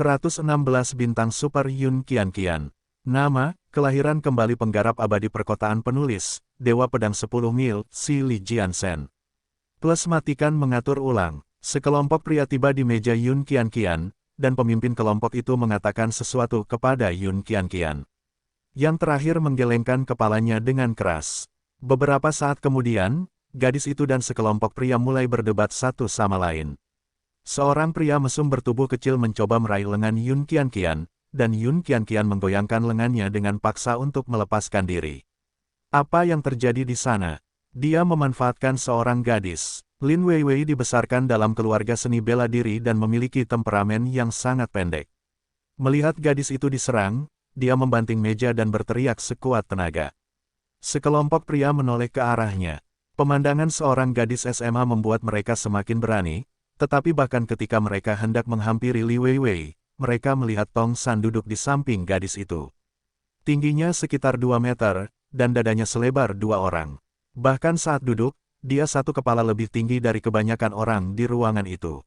116 Bintang Super Yun Qianqian. Nama, kelahiran kembali penggarap abadi perkotaan penulis, Dewa Pedang 10 Mil, Si Li Jiansen. Plus matikan mengatur ulang. Sekelompok pria tiba di meja Yun Qianqian, dan pemimpin kelompok itu mengatakan sesuatu kepada Yun Qianqian. Yang terakhir menggelengkan kepalanya dengan keras. Beberapa saat kemudian, gadis itu dan sekelompok pria mulai berdebat satu sama lain. Seorang pria mesum bertubuh kecil mencoba meraih lengan Yun Qianqian, dan Yun Qianqian menggoyangkan lengannya dengan paksa untuk melepaskan diri. Apa yang terjadi di sana? Dia memanfaatkan seorang gadis. Lin Weiwei dibesarkan dalam keluarga seni bela diri dan memiliki temperamen yang sangat pendek. Melihat gadis itu diserang, dia membanting meja dan berteriak sekuat tenaga. Sekelompok pria menoleh ke arahnya. Pemandangan seorang gadis SMA membuat mereka semakin berani, tetapi bahkan ketika mereka hendak menghampiri Li Weiwei, mereka melihat Tong San duduk di samping gadis itu. Tingginya sekitar 2 meter, dan dadanya selebar 2 orang. Bahkan saat duduk, dia satu kepala lebih tinggi dari kebanyakan orang di ruangan itu.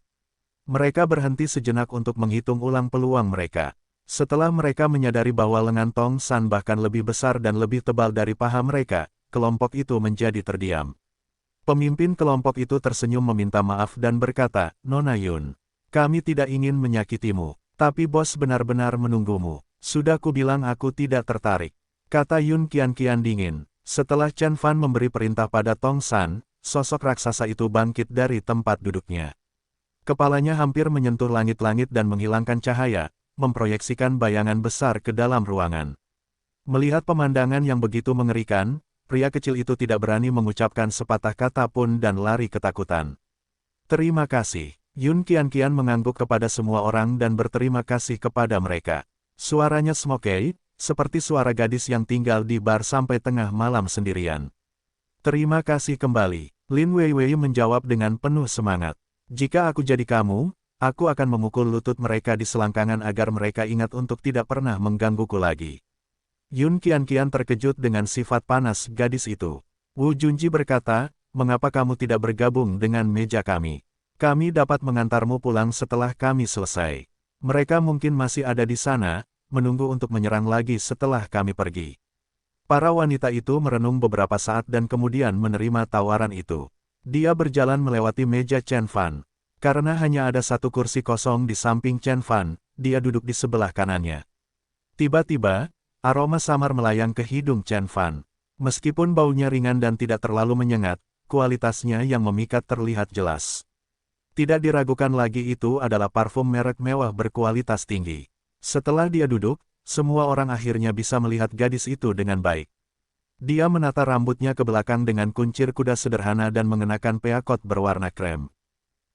Mereka berhenti sejenak untuk menghitung ulang peluang mereka. Setelah mereka menyadari bahwa lengan Tong San bahkan lebih besar dan lebih tebal dari paha mereka, kelompok itu menjadi terdiam. Pemimpin kelompok itu tersenyum meminta maaf dan berkata, "Nona Yun, kami tidak ingin menyakitimu, tapi bos benar-benar menunggumu. Sudah kubilang aku tidak tertarik," kata Yun Qianqian dingin. Setelah Chen Fan memberi perintah pada Tong San, sosok raksasa itu bangkit dari tempat duduknya. Kepalanya hampir menyentuh langit-langit dan menghilangkan cahaya, memproyeksikan bayangan besar ke dalam ruangan. Melihat pemandangan yang begitu mengerikan, pria kecil itu tidak berani mengucapkan sepatah kata pun dan lari ketakutan. "Terima kasih." Yun Qianqian mengangguk kepada semua orang dan berterima kasih kepada mereka. Suaranya smokey, seperti suara gadis yang tinggal di bar sampai tengah malam sendirian. "Terima kasih kembali." Lin Weiwei menjawab dengan penuh semangat. "Jika aku jadi kamu, aku akan memukul lutut mereka di selangkangan agar mereka ingat untuk tidak pernah menggangguku lagi." Yun Qianqian terkejut dengan sifat panas gadis itu. Wu Junji berkata, "Mengapa kamu tidak bergabung dengan meja kami? Kami dapat mengantarmu pulang setelah kami selesai. Mereka mungkin masih ada di sana, menunggu untuk menyerang lagi setelah kami pergi." Para wanita itu merenung beberapa saat dan kemudian menerima tawaran itu. Dia berjalan melewati meja Chen Fan. Karena hanya ada satu kursi kosong di samping Chen Fan, dia duduk di sebelah kanannya. Tiba-tiba, aroma samar melayang ke hidung Chen Fan. Meskipun baunya ringan dan tidak terlalu menyengat, kualitasnya yang memikat terlihat jelas. Tidak diragukan lagi itu adalah parfum merek mewah berkualitas tinggi. Setelah dia duduk, semua orang akhirnya bisa melihat gadis itu dengan baik. Dia menata rambutnya ke belakang dengan kuncir kuda sederhana dan mengenakan peakot berwarna krem.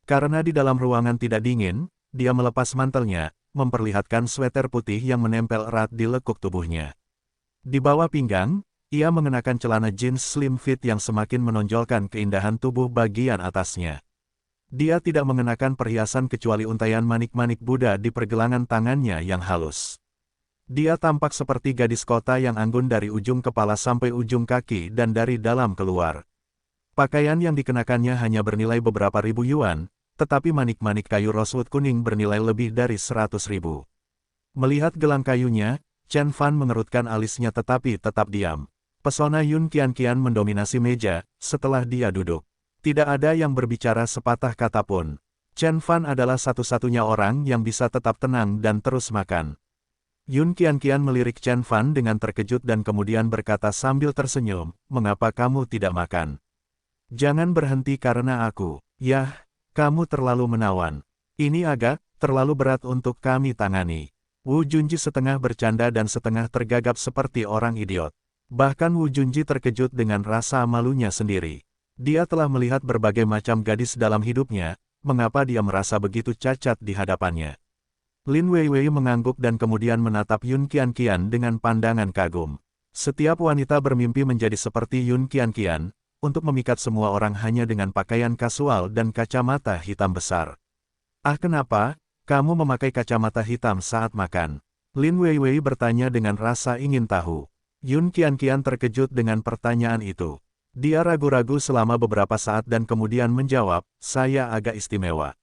Karena di dalam ruangan tidak dingin, dia melepas mantelnya, memperlihatkan sweater putih yang menempel erat di lekuk tubuhnya. Di bawah pinggang, ia mengenakan celana jeans slim fit yang semakin menonjolkan keindahan tubuh bagian atasnya. Dia tidak mengenakan perhiasan kecuali untaian manik-manik Buddha di pergelangan tangannya yang halus. Dia tampak seperti gadis kota yang anggun dari ujung kepala sampai ujung kaki dan dari dalam keluar. Pakaian yang dikenakannya hanya bernilai beberapa ribu yuan, tetapi manik-manik kayu rosewood kuning bernilai lebih dari 100.000. Melihat gelang kayunya, Chen Fan mengerutkan alisnya tetapi tetap diam. Pesona Yun Qianqian mendominasi meja, setelah dia duduk. Tidak ada yang berbicara sepatah kata pun. Chen Fan adalah satu-satunya orang yang bisa tetap tenang dan terus makan. Yun Qianqian melirik Chen Fan dengan terkejut dan kemudian berkata sambil tersenyum, "Mengapa kamu tidak makan? Jangan berhenti karena aku." "Yah, kamu terlalu menawan. Ini agak terlalu berat untuk kami tangani." Wu Junji setengah bercanda dan setengah tergagap seperti orang idiot. Bahkan Wu Junji terkejut dengan rasa malunya sendiri. Dia telah melihat berbagai macam gadis dalam hidupnya, mengapa dia merasa begitu cacat di hadapannya. Lin Weiwei mengangguk dan kemudian menatap Yun Qianqian dengan pandangan kagum. Setiap wanita bermimpi menjadi seperti Yun Qianqian, untuk memikat semua orang hanya dengan pakaian kasual dan kacamata hitam besar. "Ah, kenapa kamu memakai kacamata hitam saat makan?" Lin Weiwei bertanya dengan rasa ingin tahu. Yun Qianqian terkejut dengan pertanyaan itu. Dia ragu-ragu selama beberapa saat dan kemudian menjawab, "Saya agak istimewa.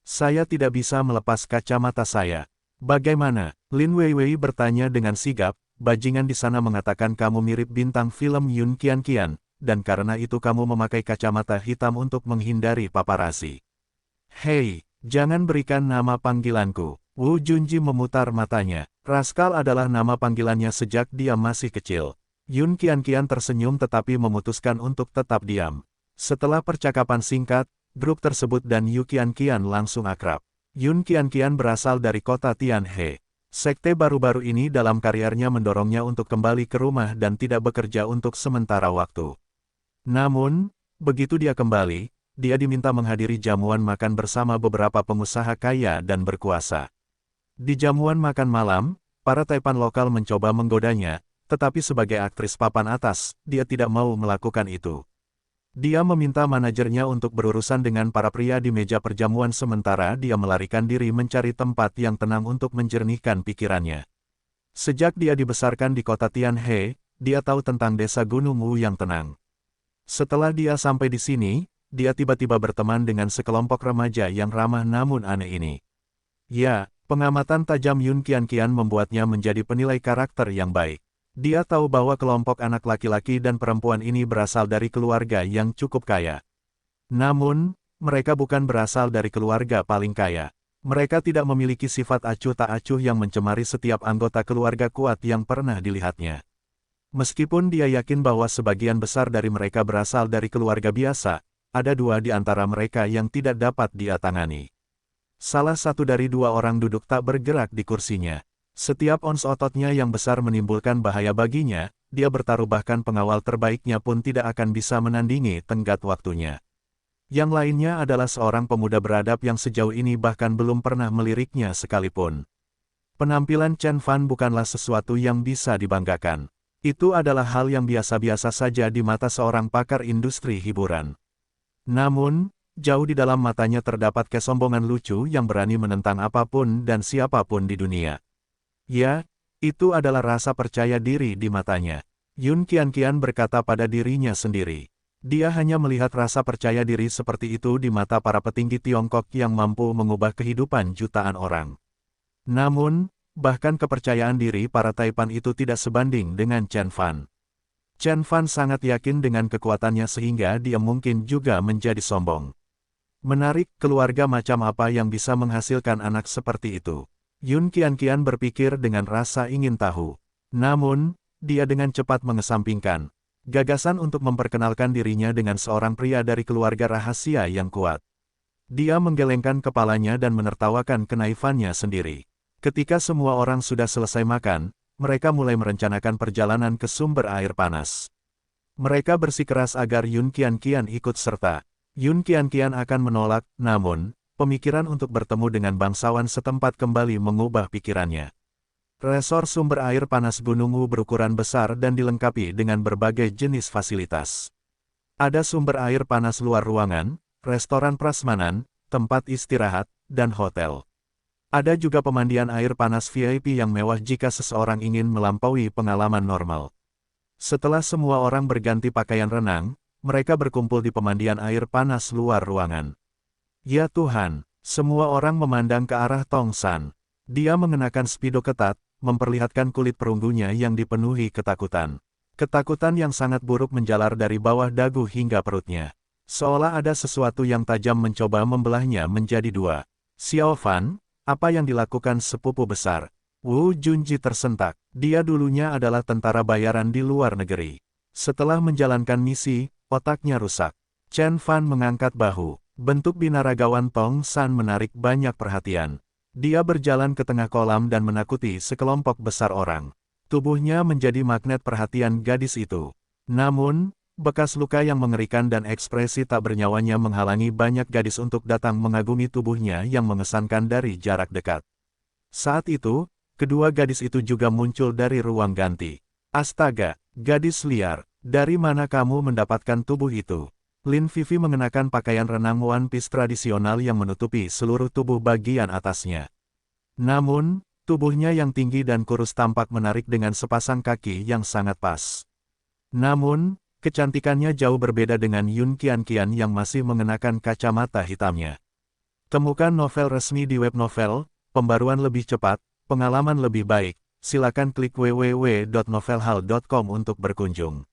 Saya tidak bisa melepas kacamata saya." Bagaimana? Lin Weiwei bertanya dengan sigap, bajingan di sana mengatakan kamu mirip bintang film Yun Qianqian, dan karena itu kamu memakai kacamata hitam untuk menghindari paparazzi. Hei, jangan berikan nama panggilanku. Wu Junji memutar matanya. Rascal adalah nama panggilannya sejak dia masih kecil. Yun Qianqian tersenyum tetapi memutuskan untuk tetap diam. Setelah percakapan singkat, grup tersebut dan Yu Qianqian langsung akrab. Yun Qianqian berasal dari kota Tianhe. Sekte baru-baru ini dalam karirnya mendorongnya untuk kembali ke rumah dan tidak bekerja untuk sementara waktu. Namun, begitu dia kembali, dia diminta menghadiri jamuan makan bersama beberapa pengusaha kaya dan berkuasa. Di jamuan makan malam, para taipan lokal mencoba menggodanya, tetapi sebagai aktris papan atas, dia tidak mau melakukan itu. Dia meminta manajernya untuk berurusan dengan para pria di meja perjamuan sementara dia melarikan diri mencari tempat yang tenang untuk menjernihkan pikirannya. Sejak dia dibesarkan di kota Tianhe, dia tahu tentang desa Gunung Wu yang tenang. Setelah dia sampai di sini, dia tiba-tiba berteman dengan sekelompok remaja yang ramah namun aneh ini. Ya, pengamatan tajam Yun Qianqian membuatnya menjadi penilai karakter yang baik. Dia tahu bahwa kelompok anak laki-laki dan perempuan ini berasal dari keluarga yang cukup kaya. Namun, mereka bukan berasal dari keluarga paling kaya. Mereka tidak memiliki sifat acuh tak acuh yang mencemari setiap anggota keluarga kuat yang pernah dilihatnya. Meskipun dia yakin bahwa sebagian besar dari mereka berasal dari keluarga biasa, ada dua di antara mereka yang tidak dapat dia tangani. Salah satu dari dua orang duduk tak bergerak di kursinya. Setiap ons ototnya yang besar menimbulkan bahaya baginya, dia bertaruh bahkan pengawal terbaiknya pun tidak akan bisa menandingi tenggat waktunya. Yang lainnya adalah seorang pemuda beradab yang sejauh ini bahkan belum pernah meliriknya sekalipun. Penampilan Chen Fan bukanlah sesuatu yang bisa dibanggakan. Itu adalah hal yang biasa-biasa saja di mata seorang pakar industri hiburan. Namun, jauh di dalam matanya terdapat kesombongan lucu yang berani menentang apapun dan siapapun di dunia. Ya, itu adalah rasa percaya diri di matanya. Yun Qianqian berkata pada dirinya sendiri. Dia hanya melihat rasa percaya diri seperti itu di mata para petinggi Tiongkok yang mampu mengubah kehidupan jutaan orang. Namun, bahkan kepercayaan diri para taipan itu tidak sebanding dengan Chen Fan. Chen Fan sangat yakin dengan kekuatannya sehingga dia mungkin juga menjadi sombong. Menarik, keluarga macam apa yang bisa menghasilkan anak seperti itu? Yun Qianqian berpikir dengan rasa ingin tahu. Namun, dia dengan cepat mengesampingkan gagasan untuk memperkenalkan dirinya dengan seorang pria dari keluarga rahasia yang kuat. Dia menggelengkan kepalanya dan menertawakan kenaifannya sendiri. Ketika semua orang sudah selesai makan, mereka mulai merencanakan perjalanan ke sumber air panas. Mereka bersikeras agar Yun Qianqian ikut serta. Yun Qianqian akan menolak, namun, pemikiran untuk bertemu dengan bangsawan setempat kembali mengubah pikirannya. Resor sumber air panas Gunung Wu berukuran besar dan dilengkapi dengan berbagai jenis fasilitas. Ada sumber air panas luar ruangan, restoran prasmanan, tempat istirahat, dan hotel. Ada juga pemandian air panas VIP yang mewah jika seseorang ingin melampaui pengalaman normal. Setelah semua orang berganti pakaian renang, mereka berkumpul di pemandian air panas luar ruangan. Ya Tuhan, semua orang memandang ke arah Tong San. Dia mengenakan spido ketat, memperlihatkan kulit perunggunya yang dipenuhi ketakutan. Ketakutan yang sangat buruk menjalar dari bawah dagu hingga perutnya. Seolah ada sesuatu yang tajam mencoba membelahnya menjadi dua. Xiao Fan, apa yang dilakukan sepupu besar? Wu Junji tersentak. Dia dulunya adalah tentara bayaran di luar negeri. Setelah menjalankan misi, otaknya rusak. Chen Fan mengangkat bahu. Bentuk binaragawan Tong San menarik banyak perhatian. Dia berjalan ke tengah kolam dan menakuti sekelompok besar orang. Tubuhnya menjadi magnet perhatian gadis itu. Namun, bekas luka yang mengerikan dan ekspresi tak bernyawanya menghalangi banyak gadis untuk datang mengagumi tubuhnya yang mengesankan dari jarak dekat. Saat itu, kedua gadis itu juga muncul dari ruang ganti. Astaga, gadis liar, dari mana kamu mendapatkan tubuh itu? Lin Vivi mengenakan pakaian renang One Piece tradisional yang menutupi seluruh tubuh bagian atasnya. Namun, tubuhnya yang tinggi dan kurus tampak menarik dengan sepasang kaki yang sangat pas. Namun, kecantikannya jauh berbeda dengan Yun Qianqian yang masih mengenakan kacamata hitamnya. Temukan novel resmi di web novel, pembaruan lebih cepat, pengalaman lebih baik, silakan klik www.novelhall.com untuk berkunjung.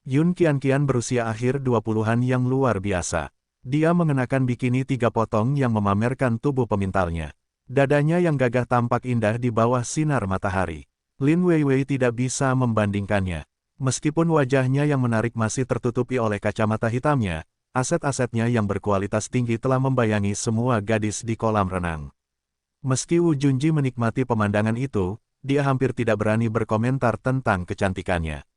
Yun Qianqian berusia akhir 20-an yang luar biasa. Dia mengenakan bikini 3 potong yang memamerkan tubuh pemintalnya. Dadanya yang gagah tampak indah di bawah sinar matahari. Lin Weiwei tidak bisa membandingkannya. Meskipun wajahnya yang menarik masih tertutupi oleh kacamata hitamnya, aset-asetnya yang berkualitas tinggi telah membayangi semua gadis di kolam renang. Meski Wu Junji menikmati pemandangan itu, dia hampir tidak berani berkomentar tentang kecantikannya.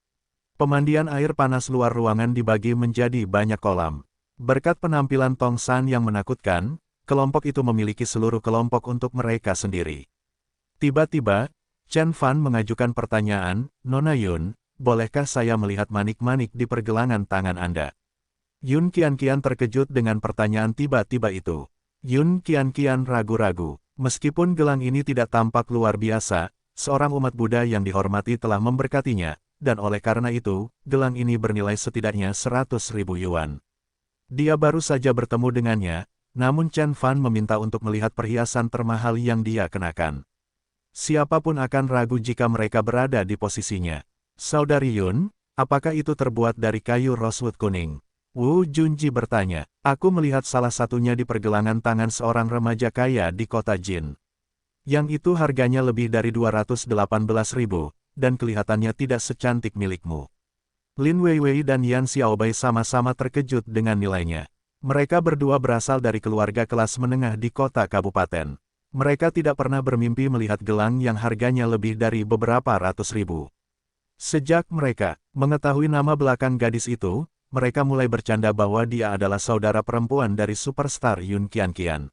Pemandian air panas luar ruangan dibagi menjadi banyak kolam. Berkat penampilan Tong San yang menakutkan, kelompok itu memiliki seluruh kelompok untuk mereka sendiri. Tiba-tiba, Chen Fan mengajukan pertanyaan, "Nona Yun, bolehkah saya melihat manik-manik di pergelangan tangan Anda?" Yun Qianqian terkejut dengan pertanyaan tiba-tiba itu. Yun Qianqian ragu-ragu. Meskipun gelang ini tidak tampak luar biasa, seorang umat Buddha yang dihormati telah memberkatinya, dan oleh karena itu, gelang ini bernilai setidaknya 100.000 yuan. Dia baru saja bertemu dengannya, namun Chen Fan meminta untuk melihat perhiasan termahal yang dia kenakan. Siapapun akan ragu jika mereka berada di posisinya. "Saudari Yun, apakah itu terbuat dari kayu rosewood kuning?" Wu Junji bertanya. "Aku melihat salah satunya di pergelangan tangan seorang remaja kaya di kota Jin. Yang itu harganya lebih dari 218.000, dan kelihatannya tidak secantik milikmu." Lin Weiwei dan Yan Xiaobai sama-sama terkejut dengan nilainya. Mereka berdua berasal dari keluarga kelas menengah di kota kabupaten. Mereka tidak pernah bermimpi melihat gelang yang harganya lebih dari beberapa ratus ribu. Sejak mereka mengetahui nama belakang gadis itu, mereka mulai bercanda bahwa dia adalah saudara perempuan dari superstar Yun Qianqian.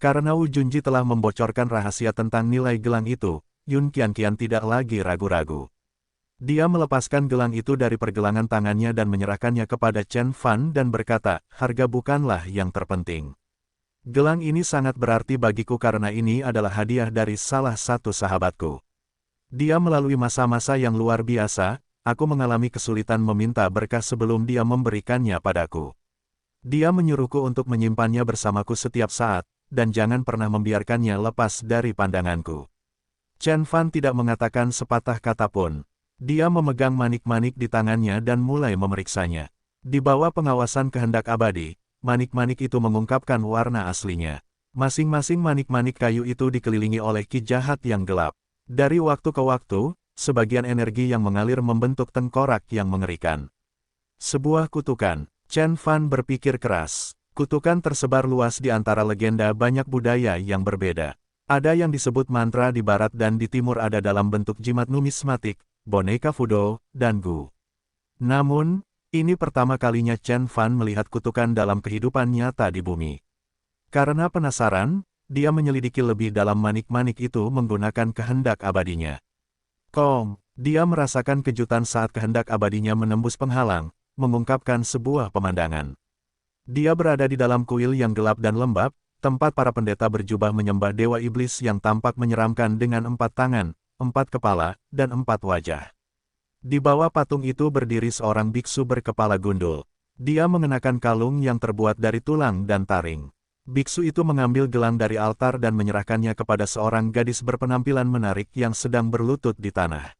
Karena Wu Junji telah membocorkan rahasia tentang nilai gelang itu, Yun Qianqian tidak lagi ragu-ragu. Dia melepaskan gelang itu dari pergelangan tangannya dan menyerahkannya kepada Chen Fan dan berkata, "Harga bukanlah yang terpenting. Gelang ini sangat berarti bagiku karena ini adalah hadiah dari salah satu sahabatku. Dia melalui masa-masa yang luar biasa, aku mengalami kesulitan meminta berkah sebelum dia memberikannya padaku. Dia menyuruhku untuk menyimpannya bersamaku setiap saat, dan jangan pernah membiarkannya lepas dari pandanganku." Chen Fan tidak mengatakan sepatah kata pun. Dia memegang manik-manik di tangannya dan mulai memeriksanya. Di bawah pengawasan kehendak abadi, manik-manik itu mengungkapkan warna aslinya. Masing-masing manik-manik kayu itu dikelilingi oleh ki jahat yang gelap. Dari waktu ke waktu, sebagian energi yang mengalir membentuk tengkorak yang mengerikan. Sebuah kutukan. Chen Fan berpikir keras. Kutukan tersebar luas di antara legenda banyak budaya yang berbeda. Ada yang disebut mantra di barat dan di timur, ada dalam bentuk jimat numismatik, boneka Fudo, dan Gu. Namun, ini pertama kalinya Chen Fan melihat kutukan dalam kehidupan nyata di bumi. Karena penasaran, dia menyelidiki lebih dalam manik-manik itu menggunakan kehendak abadinya. Dia merasakan kejutan saat kehendak abadinya menembus penghalang, mengungkapkan sebuah pemandangan. Dia berada di dalam kuil yang gelap dan lembab, tempat para pendeta berjubah menyembah dewa iblis yang tampak menyeramkan dengan 4 tangan, 4 kepala, dan 4 wajah. Di bawah patung itu berdiri seorang biksu berkepala gundul. Dia mengenakan kalung yang terbuat dari tulang dan taring. Biksu itu mengambil gelang dari altar dan menyerahkannya kepada seorang gadis berpenampilan menarik yang sedang berlutut di tanah.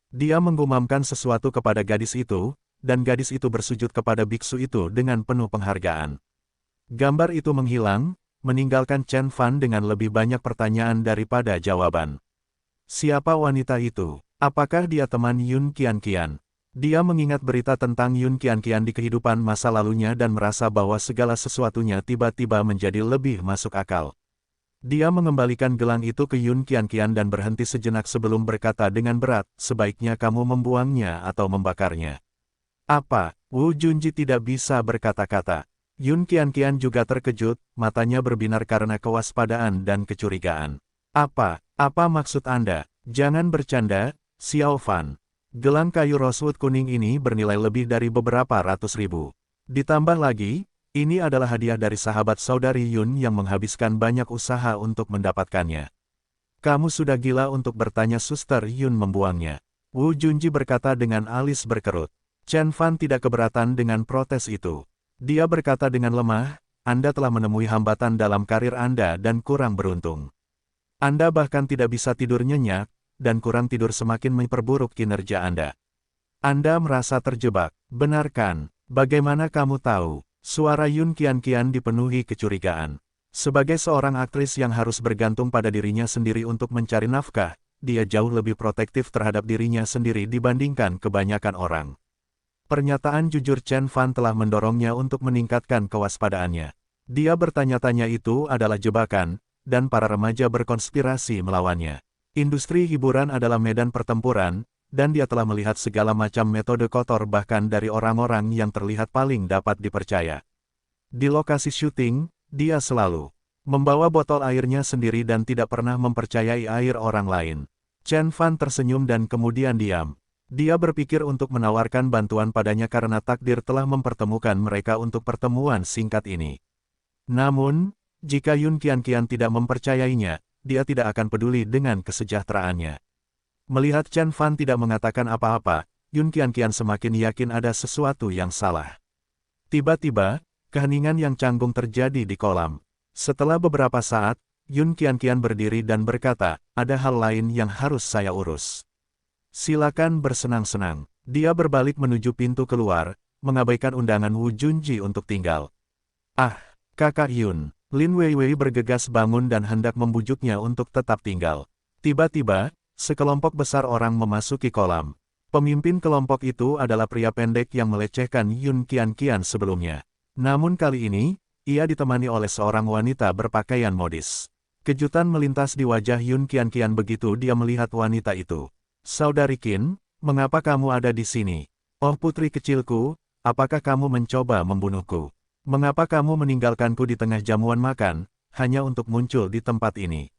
Dia menggumamkan sesuatu kepada gadis itu, dan gadis itu bersujud kepada biksu itu dengan penuh penghargaan. Gambar itu menghilang, meninggalkan Chen Fan dengan lebih banyak pertanyaan daripada jawaban. Siapa wanita itu? Apakah dia teman Yun Qianqian? Dia mengingat berita tentang Yun Qianqian di kehidupan masa lalunya dan merasa bahwa segala sesuatunya tiba-tiba menjadi lebih masuk akal. Dia mengembalikan gelang itu ke Yun Qianqian dan berhenti sejenak sebelum berkata dengan berat, "Sebaiknya kamu membuangnya atau membakarnya." "Apa?" Wu Junji tidak bisa berkata-kata. Yun Qianqian juga terkejut, matanya berbinar karena kewaspadaan dan kecurigaan. Apa maksud Anda? Jangan bercanda, Xiao Fan. Gelang kayu rosewood kuning ini bernilai lebih dari beberapa ratus ribu. Ditambah lagi, ini adalah hadiah dari sahabat saudari Yun yang menghabiskan banyak usaha untuk mendapatkannya. Kamu sudah gila untuk bertanya Suster Yun membuangnya. Wu Junji berkata dengan alis berkerut. Chen Fan tidak keberatan dengan protes itu. Dia berkata dengan lemah, "Anda telah menemui hambatan dalam karir Anda dan kurang beruntung. Anda bahkan tidak bisa tidur nyenyak, dan kurang tidur semakin memperburuk kinerja Anda. Anda merasa terjebak, benar kan? Bagaimana kamu tahu? Suara Yun Qianqian dipenuhi kecurigaan. Sebagai seorang aktris yang harus bergantung pada dirinya sendiri untuk mencari nafkah, dia jauh lebih protektif terhadap dirinya sendiri dibandingkan kebanyakan orang. Pernyataan jujur Chen Fan telah mendorongnya untuk meningkatkan kewaspadaannya. Dia bertanya-tanya itu adalah jebakan, dan para remaja berkonspirasi melawannya. Industri hiburan adalah medan pertempuran, dan dia telah melihat segala macam metode kotor bahkan dari orang-orang yang terlihat paling dapat dipercaya. Di lokasi syuting, dia selalu membawa botol airnya sendiri dan tidak pernah mempercayai air orang lain. Chen Fan tersenyum dan kemudian diam. Dia berpikir untuk menawarkan bantuan padanya karena takdir telah mempertemukan mereka untuk pertemuan singkat ini. Namun, jika Yun Qianqian tidak mempercayainya, dia tidak akan peduli dengan kesejahteraannya. Melihat Chen Fan tidak mengatakan apa-apa, Yun Qianqian semakin yakin ada sesuatu yang salah. Tiba-tiba, keheningan yang canggung terjadi di kolam. Setelah beberapa saat, Yun Qianqian berdiri dan berkata, ada hal lain yang harus saya urus. Silakan bersenang-senang. Dia berbalik menuju pintu keluar, mengabaikan undangan Wu Junji untuk tinggal. Ah, Kakak Yun. Lin Weiwei bergegas bangun dan hendak membujuknya untuk tetap tinggal. Tiba-tiba, sekelompok besar orang memasuki kolam. Pemimpin kelompok itu adalah pria pendek yang melecehkan Yun Qianqian sebelumnya. Namun kali ini, ia ditemani oleh seorang wanita berpakaian modis. Kejutan melintas di wajah Yun Qianqian begitu dia melihat wanita itu. Saudari Qin, mengapa kamu ada di sini? Oh putri kecilku, apakah kamu mencoba membunuhku? Mengapa kamu meninggalkanku di tengah jamuan makan, hanya untuk muncul di tempat ini?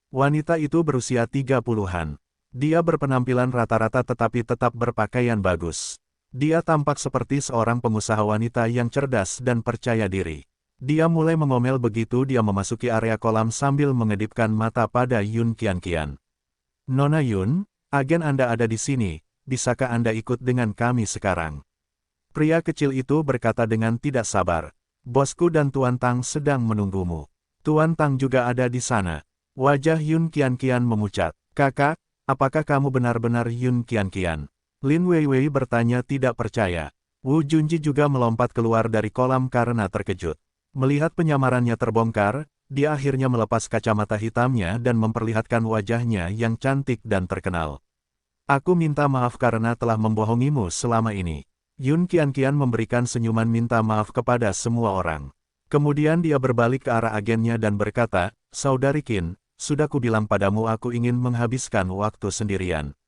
Wanita itu berusia 30-an. Dia berpenampilan rata-rata tetapi tetap berpakaian bagus. Dia tampak seperti seorang pengusaha wanita yang cerdas dan percaya diri. Dia mulai mengomel begitu dia memasuki area kolam sambil mengedipkan mata pada Yun Qianqian. Nona Yun, agen Anda ada di sini, bisakah Anda ikut dengan kami sekarang? Pria kecil itu berkata dengan tidak sabar. Bosku dan Tuan Tang sedang menunggumu. Tuan Tang juga ada di sana. Wajah Yun Qianqian memucat. Kakak, apakah kamu benar-benar Yun Qianqian? Lin Weiwei bertanya tidak percaya. Wu Junji juga melompat keluar dari kolam karena terkejut. Melihat penyamarannya terbongkar, dia akhirnya melepas kacamata hitamnya dan memperlihatkan wajahnya yang cantik dan terkenal. Aku minta maaf karena telah membohongimu selama ini. Yun Qianqian memberikan senyuman minta maaf kepada semua orang. Kemudian dia berbalik ke arah agennya dan berkata, Saudari Qin, sudah kubilang padamu aku ingin menghabiskan waktu sendirian.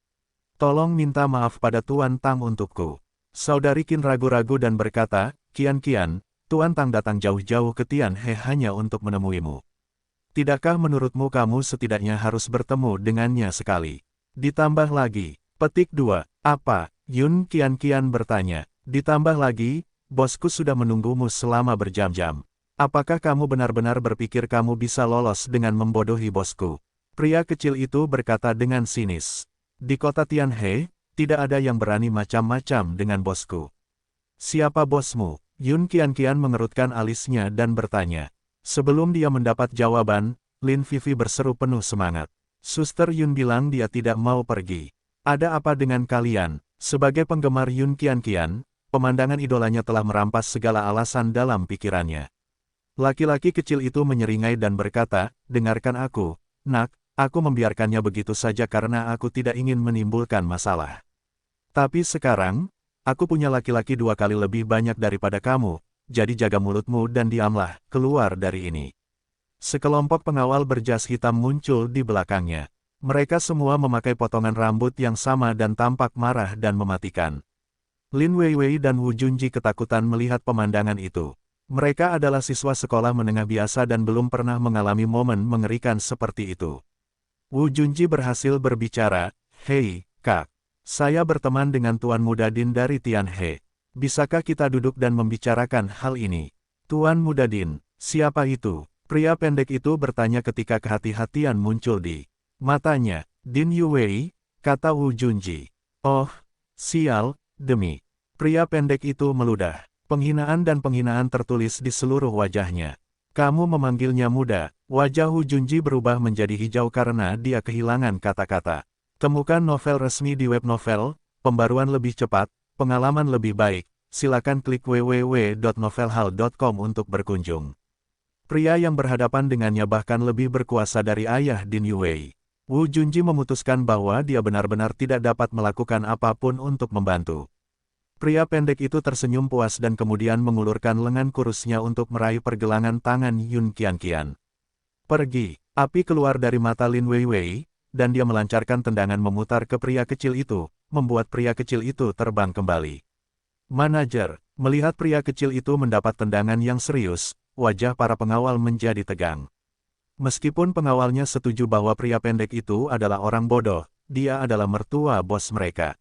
Tolong minta maaf pada Tuan Tang untukku. Saudari Qin ragu-ragu dan berkata, Qianqian, Tuan Tang datang jauh-jauh ke Tianhe hanya untuk menemuimu. Tidakkah menurutmu kamu setidaknya harus bertemu dengannya sekali? Ditambah lagi, petik 2, apa? Yun Qianqian bertanya. Ditambah lagi, bosku sudah menunggumu selama berjam-jam. Apakah kamu benar-benar berpikir kamu bisa lolos dengan membodohi bosku? Pria kecil itu berkata dengan sinis. Di kota Tianhe, tidak ada yang berani macam-macam dengan bosku. Siapa bosmu? Yun Qianqian mengerutkan alisnya dan bertanya. Sebelum dia mendapat jawaban, Lin Vivi berseru penuh semangat. Suster Yun bilang dia tidak mau pergi. Ada apa dengan kalian? Sebagai penggemar Yun Qianqian, pemandangan idolanya telah merampas segala alasan dalam pikirannya. Laki-laki kecil itu menyeringai dan berkata, dengarkan aku, nak, aku membiarkannya begitu saja karena aku tidak ingin menimbulkan masalah. Tapi sekarang, aku punya laki-laki 2 kali lebih banyak daripada kamu, jadi jaga mulutmu dan diamlah, keluar dari ini. Sekelompok pengawal berjas hitam muncul di belakangnya. Mereka semua memakai potongan rambut yang sama dan tampak marah dan mematikan. Lin Weiwei dan Wu Junji ketakutan melihat pemandangan itu. Mereka adalah siswa sekolah menengah biasa dan belum pernah mengalami momen mengerikan seperti itu. Wu Junji berhasil berbicara, Hei, Kak. Saya berteman dengan Tuan Muda Din dari Tianhe. Bisakah kita duduk dan membicarakan hal ini? Tuan Muda Din, siapa itu? Pria pendek itu bertanya ketika kehati-hatian muncul di matanya. Din Yuwei, kata Wu Junji. Oh, sial, demi. Pria pendek itu meludah. Penghinaan dan penghinaan tertulis di seluruh wajahnya. Kamu memanggilnya muda, Wajah Wu Junji berubah menjadi hijau karena dia kehilangan kata-kata. Temukan novel resmi di web novel, pembaruan lebih cepat, pengalaman lebih baik. Silakan klik www.novelhall.com untuk berkunjung. Pria yang berhadapan dengannya bahkan lebih berkuasa dari ayah Din Yue. Wu Junji memutuskan bahwa dia benar-benar tidak dapat melakukan apapun untuk membantu. Pria pendek itu tersenyum puas dan kemudian mengulurkan lengan kurusnya untuk meraih pergelangan tangan Yun Qianqian. Pergi. Api keluar dari mata Lin Weiwei, dan dia melancarkan tendangan memutar ke pria kecil itu, membuat pria kecil itu terbang kembali. Manajer, melihat pria kecil itu mendapat tendangan yang serius, wajah para pengawal menjadi tegang. Meskipun pengawalnya setuju bahwa pria pendek itu adalah orang bodoh, dia adalah mertua bos mereka.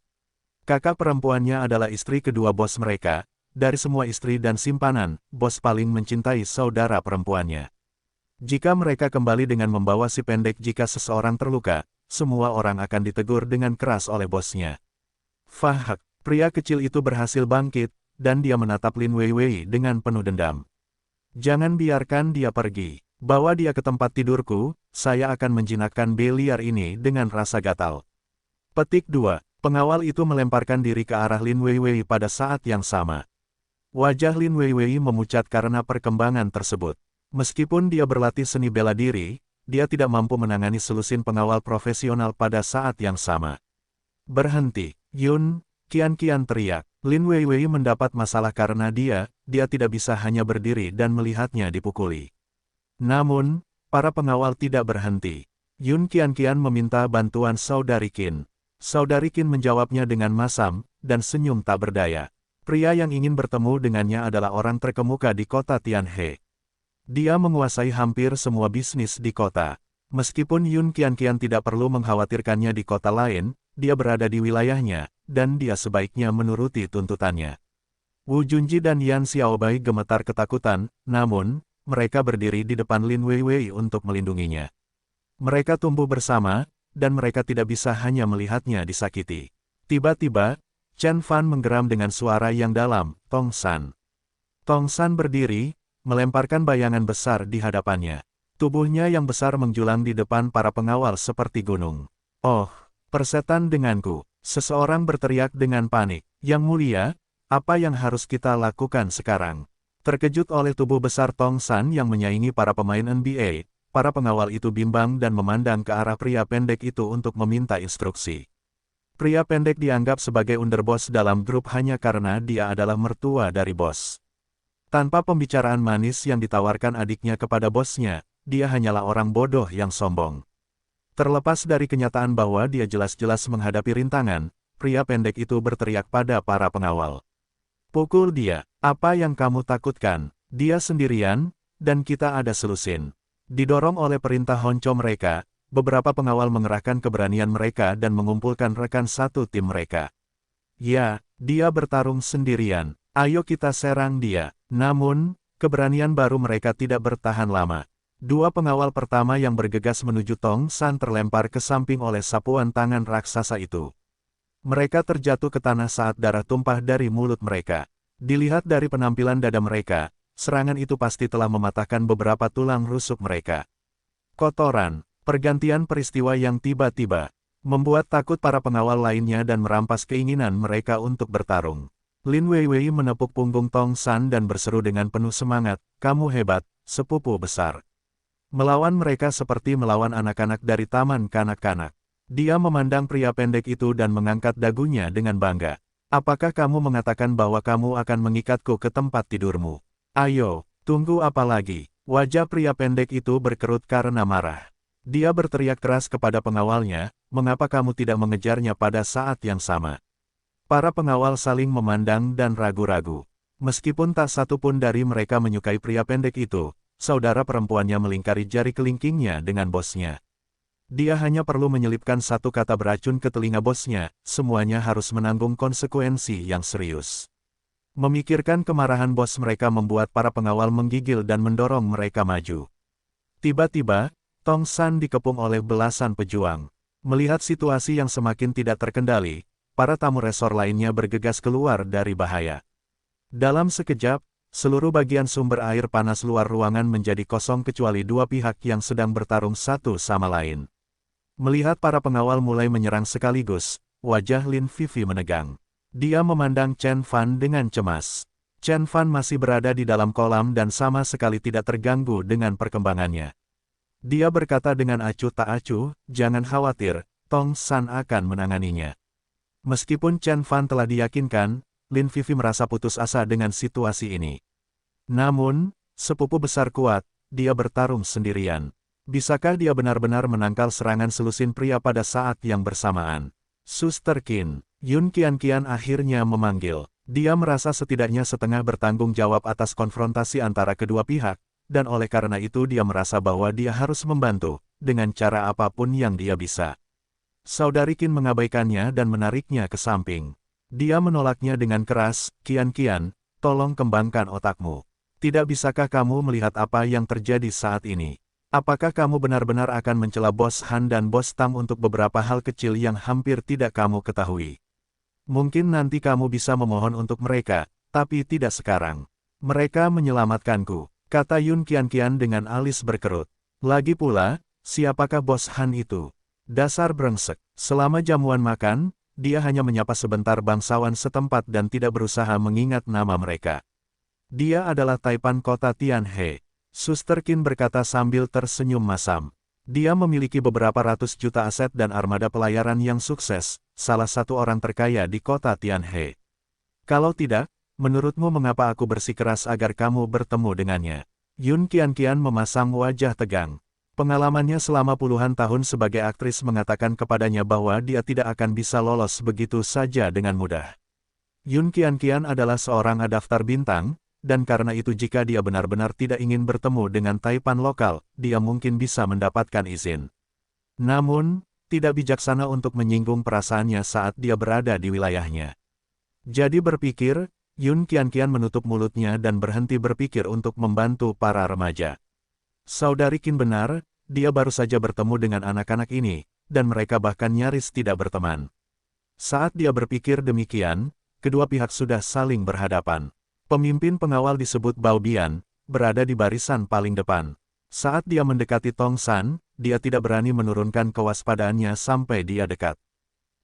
Kakak perempuannya adalah istri kedua bos mereka. Dari semua istri dan simpanan, bos paling mencintai saudara perempuannya. Jika mereka kembali dengan membawa si pendek jika seseorang terluka, semua orang akan ditegur dengan keras oleh bosnya. Fahak, pria kecil itu berhasil bangkit, dan dia menatap Lin Weiwei dengan penuh dendam. Jangan biarkan dia pergi. Bawa dia ke tempat tidurku, saya akan menjinakkan Beliar ini dengan rasa gatal. Petik 2. Pengawal itu melemparkan diri ke arah Lin Weiwei pada saat yang sama. Wajah Lin Weiwei memucat karena perkembangan tersebut. Meskipun dia berlatih seni bela diri, dia tidak mampu menangani selusin pengawal profesional pada saat yang sama. Berhenti, Yun Qianqian teriak. Lin Weiwei mendapat masalah karena dia tidak bisa hanya berdiri dan melihatnya dipukuli. Namun, para pengawal tidak berhenti. Yun Qianqian meminta bantuan Saudari Qin. Saudari Qin menjawabnya dengan masam, dan senyum tak berdaya. Pria yang ingin bertemu dengannya adalah orang terkemuka di kota Tianhe. Dia menguasai hampir semua bisnis di kota. Meskipun Yun Qianqian tidak perlu mengkhawatirkannya di kota lain, dia berada di wilayahnya, dan dia sebaiknya menuruti tuntutannya. Wu Junji dan Yan Xiaobai gemetar ketakutan, namun, mereka berdiri di depan Lin Weiwei untuk melindunginya. Mereka tumbuh bersama, dan mereka tidak bisa hanya melihatnya disakiti. Tiba-tiba, Chen Fan menggeram dengan suara yang dalam, Tong San. Tong San berdiri, melemparkan bayangan besar di hadapannya. Tubuhnya yang besar menjulang di depan para pengawal seperti gunung. Oh, persetan denganku. Seseorang berteriak dengan panik. Yang mulia, apa yang harus kita lakukan sekarang? Terkejut oleh tubuh besar Tong San yang menyaingi para pemain NBA, para pengawal itu bimbang dan memandang ke arah pria pendek itu untuk meminta instruksi. Pria pendek dianggap sebagai underboss dalam grup hanya karena dia adalah mertua dari bos. Tanpa pembicaraan manis yang ditawarkan adiknya kepada bosnya, dia hanyalah orang bodoh yang sombong. Terlepas dari kenyataan bahwa dia jelas-jelas menghadapi rintangan, pria pendek itu berteriak pada para pengawal. Pukul dia, apa yang kamu takutkan? Dia sendirian, dan kita ada selusin. Didorong oleh perintah honco mereka, beberapa pengawal mengerahkan keberanian mereka dan mengumpulkan rekan satu tim mereka. Ya, dia bertarung sendirian. Ayo kita serang dia. Namun, keberanian baru mereka tidak bertahan lama. Dua pengawal pertama yang bergegas menuju Tong San terlempar ke samping oleh sapuan tangan raksasa itu. Mereka terjatuh ke tanah saat darah tumpah dari mulut mereka. Dilihat dari penampilan dada mereka, serangan itu pasti telah mematahkan beberapa tulang rusuk mereka. Kotoran, pergantian peristiwa yang tiba-tiba, membuat takut para pengawal lainnya dan merampas keinginan mereka untuk bertarung. Lin Weiwei menepuk punggung Tong San dan berseru dengan penuh semangat, kamu hebat, sepupu besar. Melawan mereka seperti melawan anak-anak dari taman kanak-kanak. Dia memandang pria pendek itu dan mengangkat dagunya dengan bangga. Apakah kamu mengatakan bahwa kamu akan mengikatku ke tempat tidurmu? Ayo, tunggu apa lagi? Wajah pria pendek itu berkerut karena marah. Dia berteriak keras kepada pengawalnya, mengapa kamu tidak mengejarnya pada saat yang sama? Para pengawal saling memandang dan ragu-ragu. Meskipun tak satu pun dari mereka menyukai pria pendek itu, saudara perempuannya melingkari jari kelingkingnya dengan bosnya. Dia hanya perlu menyelipkan satu kata beracun ke telinga bosnya, semuanya harus menanggung konsekuensi yang serius. Memikirkan kemarahan bos mereka membuat para pengawal menggigil dan mendorong mereka maju. Tiba-tiba, Tong San dikepung oleh belasan pejuang. Melihat situasi yang semakin tidak terkendali, para tamu resor lainnya bergegas keluar dari bahaya. Dalam sekejap, seluruh bagian sumber air panas luar ruangan menjadi kosong kecuali dua pihak yang sedang bertarung satu sama lain. Melihat para pengawal mulai menyerang sekaligus, wajah Lin Vivi menegang. Dia memandang Chen Fan dengan cemas. Chen Fan masih berada di dalam kolam dan sama sekali tidak terganggu dengan perkembangannya. Dia berkata dengan acuh tak acuh, "Jangan khawatir, Tong San akan menanganinya." Meskipun Chen Fan telah diyakinkan, Lin Vivi merasa putus asa dengan situasi ini. Namun, sepupu besar kuat, dia bertarung sendirian. Bisakah dia benar-benar menangkal serangan selusin pria pada saat yang bersamaan? Suster Qin, Yun Qianqian akhirnya memanggil. Dia merasa setidaknya setengah bertanggung jawab atas konfrontasi antara kedua pihak, dan oleh karena itu dia merasa bahwa dia harus membantu, dengan cara apapun yang dia bisa. Saudari Qin mengabaikannya dan menariknya ke samping. Dia menolaknya dengan keras, "Qianqian, tolong kembangkan otakmu. Tidak bisakah kamu melihat apa yang terjadi saat ini? Apakah kamu benar-benar akan mencela Bos Han dan Bos Tang untuk beberapa hal kecil yang hampir tidak kamu ketahui? Mungkin nanti kamu bisa memohon untuk mereka, tapi tidak sekarang. Mereka menyelamatkanku," kata Yun Qianqian dengan alis berkerut. Lagi pula, siapakah Bos Han itu? Dasar brengsek. Selama jamuan makan, dia hanya menyapa sebentar bangsawan setempat dan tidak berusaha mengingat nama mereka. Dia adalah Taipan kota Tianhe. Suster Qin berkata sambil tersenyum masam. Dia memiliki beberapa ratus juta aset dan armada pelayaran yang sukses, salah satu orang terkaya di kota Tianhe. Kalau tidak, menurutmu mengapa aku bersikeras agar kamu bertemu dengannya? Yun Qianqian memasang wajah tegang. Pengalamannya selama puluhan tahun sebagai aktris mengatakan kepadanya bahwa dia tidak akan bisa lolos begitu saja dengan mudah. Yun Qianqian adalah seorang daftar bintang, dan karena itu jika dia benar-benar tidak ingin bertemu dengan Taipan lokal, dia mungkin bisa mendapatkan izin. Namun, tidak bijaksana untuk menyinggung perasaannya saat dia berada di wilayahnya. Jadi berpikir, Yun Qianqian menutup mulutnya dan berhenti berpikir untuk membantu para remaja. Saudari Qin benar, dia baru saja bertemu dengan anak-anak ini, dan mereka bahkan nyaris tidak berteman. Saat dia berpikir demikian, kedua pihak sudah saling berhadapan. Pemimpin pengawal disebut Bao Bian, berada di barisan paling depan. Saat dia mendekati Tong San, dia tidak berani menurunkan kewaspadaannya sampai dia dekat.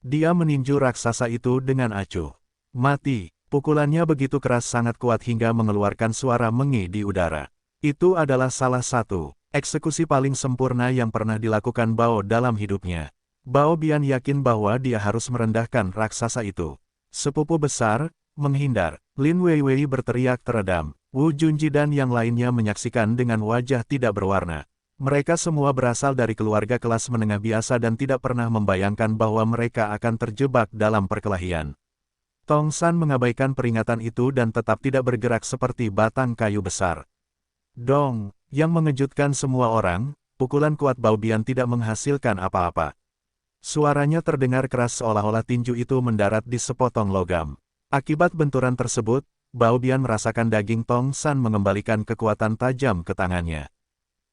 Dia meninju raksasa itu dengan acuh. Mati, pukulannya begitu keras sangat kuat hingga mengeluarkan suara mengi di udara. Itu adalah salah satu eksekusi paling sempurna yang pernah dilakukan Bao dalam hidupnya. Bao Bian yakin bahwa dia harus merendahkan raksasa itu. Sepupu besar, menghindar. Lin Weiwei berteriak teredam. Wu Junji dan yang lainnya menyaksikan dengan wajah tidak berwarna. Mereka semua berasal dari keluarga kelas menengah biasa dan tidak pernah membayangkan bahwa mereka akan terjebak dalam perkelahian. Tong San mengabaikan peringatan itu dan tetap tidak bergerak seperti batang kayu besar. Dong, yang mengejutkan semua orang, pukulan kuat Bao Bian tidak menghasilkan apa-apa. Suaranya terdengar keras seolah-olah tinju itu mendarat di sepotong logam. Akibat benturan tersebut, Bao Bian merasakan daging Tong San mengembalikan kekuatan tajam ke tangannya.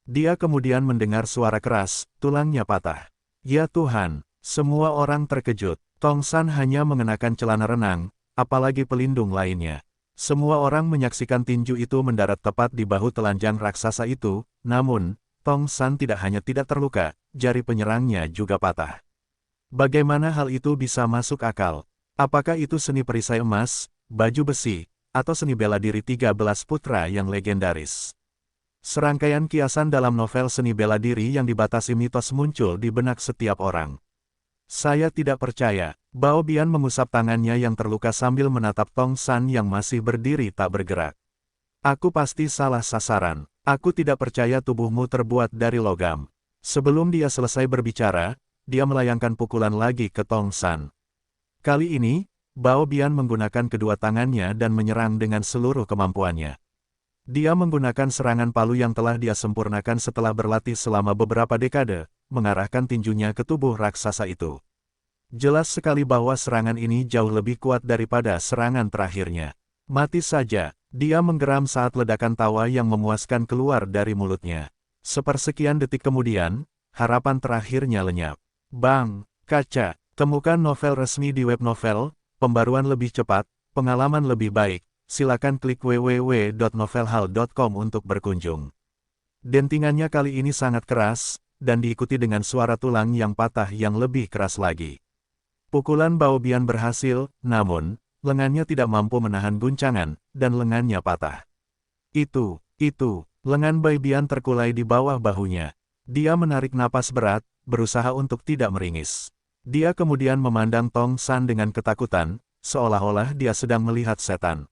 Dia kemudian mendengar suara keras, tulangnya patah. Ya Tuhan, semua orang terkejut. Tong San hanya mengenakan celana renang, apalagi pelindung lainnya. Semua orang menyaksikan tinju itu mendarat tepat di bahu telanjang raksasa itu, namun, Tong San tidak hanya tidak terluka, jari penyerangnya juga patah. Bagaimana hal itu bisa masuk akal? Apakah itu seni perisai emas, baju besi, atau seni bela diri 13 putra yang legendaris? Serangkaian kiasan dalam novel seni bela diri yang dibatasi mitos muncul di benak setiap orang. Saya tidak percaya. Bao Bian mengusap tangannya yang terluka sambil menatap Tong San yang masih berdiri tak bergerak. Aku pasti salah sasaran. Aku tidak percaya tubuhmu terbuat dari logam. Sebelum dia selesai berbicara, dia melayangkan pukulan lagi ke Tong San. Kali ini, Bao Bian menggunakan kedua tangannya dan menyerang dengan seluruh kemampuannya. Dia menggunakan serangan palu yang telah dia sempurnakan setelah berlatih selama beberapa dekade, mengarahkan tinjunya ke tubuh raksasa itu. Jelas sekali bahwa serangan ini jauh lebih kuat daripada serangan terakhirnya. Mati saja, dia menggeram saat ledakan tawa yang memuaskan keluar dari mulutnya. Sepersekian detik kemudian, harapan terakhirnya lenyap. Bang, kaca. Temukan novel resmi di web novel, pembaruan lebih cepat, pengalaman lebih baik, silakan klik www.novelhall.com untuk berkunjung. Dentingannya kali ini sangat keras, dan diikuti dengan suara tulang yang patah yang lebih keras lagi. Pukulan Bao Bian berhasil, namun, lengannya tidak mampu menahan guncangan, dan lengannya patah. Itu, lengan Bai Bian terkulai di bawah bahunya. Dia menarik napas berat, berusaha untuk tidak meringis. Dia kemudian memandang Tong San dengan ketakutan, seolah-olah dia sedang melihat setan.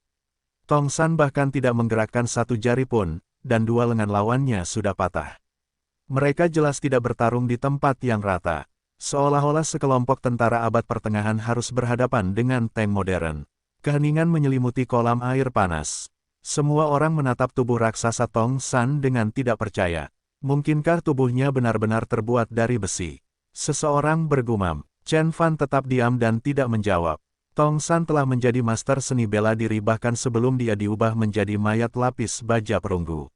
Tong San bahkan tidak menggerakkan satu jari pun, dan dua lengan lawannya sudah patah. Mereka jelas tidak bertarung di tempat yang rata. Seolah-olah sekelompok tentara abad pertengahan harus berhadapan dengan tank modern. Keheningan menyelimuti kolam air panas. Semua orang menatap tubuh raksasa Tong San dengan tidak percaya. Mungkinkah tubuhnya benar-benar terbuat dari besi? Seseorang bergumam. Chen Fan tetap diam dan tidak menjawab. Tong San telah menjadi master seni bela diri bahkan sebelum dia diubah menjadi mayat lapis baja perunggu.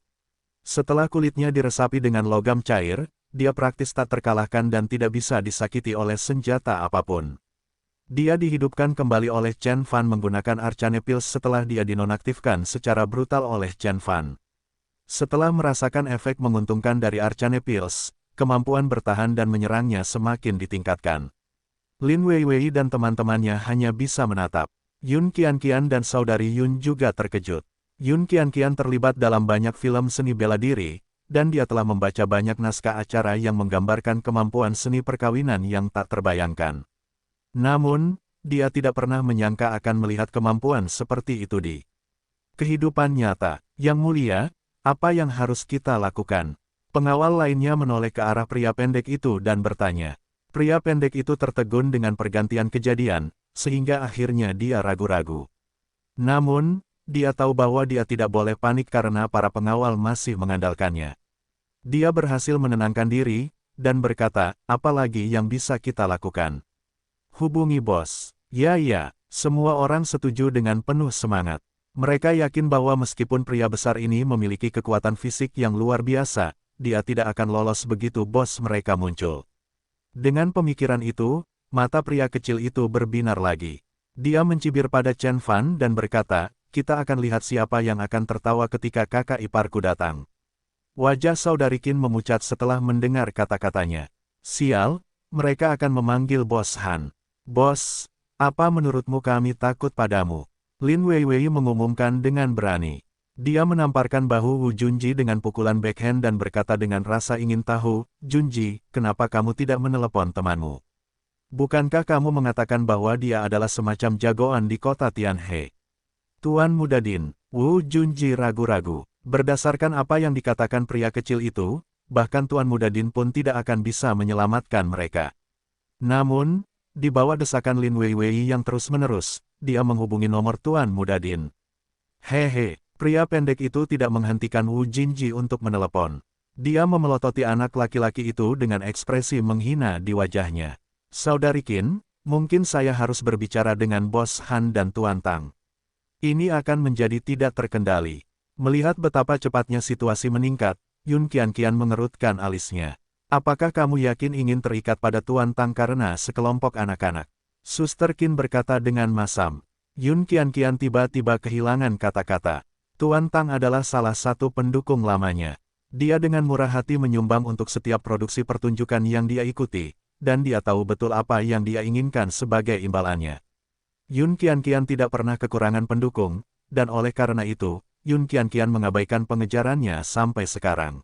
Setelah kulitnya diresapi dengan logam cair, dia praktis tak terkalahkan dan tidak bisa disakiti oleh senjata apapun. Dia dihidupkan kembali oleh Chen Fan menggunakan Arcane Pills setelah dia dinonaktifkan secara brutal oleh Chen Fan. Setelah merasakan efek menguntungkan dari Arcane Pills, kemampuan bertahan dan menyerangnya semakin ditingkatkan. Lin Weiwei dan teman-temannya hanya bisa menatap. Yun Qianqian dan saudari Yun juga terkejut. Yun Qianqian terlibat dalam banyak film seni bela diri, dan dia telah membaca banyak naskah acara yang menggambarkan kemampuan seni perkawinan yang tak terbayangkan. Namun, dia tidak pernah menyangka akan melihat kemampuan seperti itu di kehidupan nyata. Yang mulia, apa yang harus kita lakukan? Pengawal lainnya menoleh ke arah pria pendek itu dan bertanya. Pria pendek itu tertegun dengan pergantian kejadian, sehingga akhirnya dia ragu-ragu. Namun, dia tahu bahwa dia tidak boleh panik karena para pengawal masih mengandalkannya. Dia berhasil menenangkan diri, dan berkata, apalagi yang bisa kita lakukan? Hubungi bos. Ya, semua orang setuju dengan penuh semangat. Mereka yakin bahwa meskipun pria besar ini memiliki kekuatan fisik yang luar biasa, dia tidak akan lolos begitu bos mereka muncul. Dengan pemikiran itu, mata pria kecil itu berbinar lagi. Dia mencibir pada Chen Fan dan berkata, kita akan lihat siapa yang akan tertawa ketika kakak iparku datang. Wajah saudari Qin memucat setelah mendengar kata-katanya. Sial, mereka akan memanggil Bos Han. Bos, apa menurutmu kami takut padamu? Lin Weiwei mengumumkan dengan berani. Dia menamparkan bahu Wu Junji dengan pukulan backhand dan berkata dengan rasa ingin tahu, Junji, kenapa kamu tidak menelepon temanmu? Bukankah kamu mengatakan bahwa dia adalah semacam jagoan di kota Tianhe? Tuan Muda Din, Wu Junji ragu-ragu. Berdasarkan apa yang dikatakan pria kecil itu, bahkan Tuan Muda Din pun tidak akan bisa menyelamatkan mereka. Namun, di bawah desakan Lin Weiwei yang terus-menerus, dia menghubungi nomor Tuan Muda Din. Hehe, pria pendek itu tidak menghentikan Wu Junji untuk menelepon. Dia memelototi anak laki-laki itu dengan ekspresi menghina di wajahnya. Saudari Qin, mungkin saya harus berbicara dengan Bos Han dan Tuan Tang. Ini akan menjadi tidak terkendali. Melihat betapa cepatnya situasi meningkat, Yun Qianqian mengerutkan alisnya. Apakah kamu yakin ingin terikat pada Tuan Tang karena sekelompok anak-anak? Suster Qin berkata dengan masam. Yun Qianqian tiba-tiba kehilangan kata-kata. Tuan Tang adalah salah satu pendukung lamanya. Dia dengan murah hati menyumbang untuk setiap produksi pertunjukan yang dia ikuti, dan dia tahu betul apa yang dia inginkan sebagai imbalannya. Yun Qianqian tidak pernah kekurangan pendukung, dan oleh karena itu, Yun Qianqian mengabaikan pengejarannya sampai sekarang.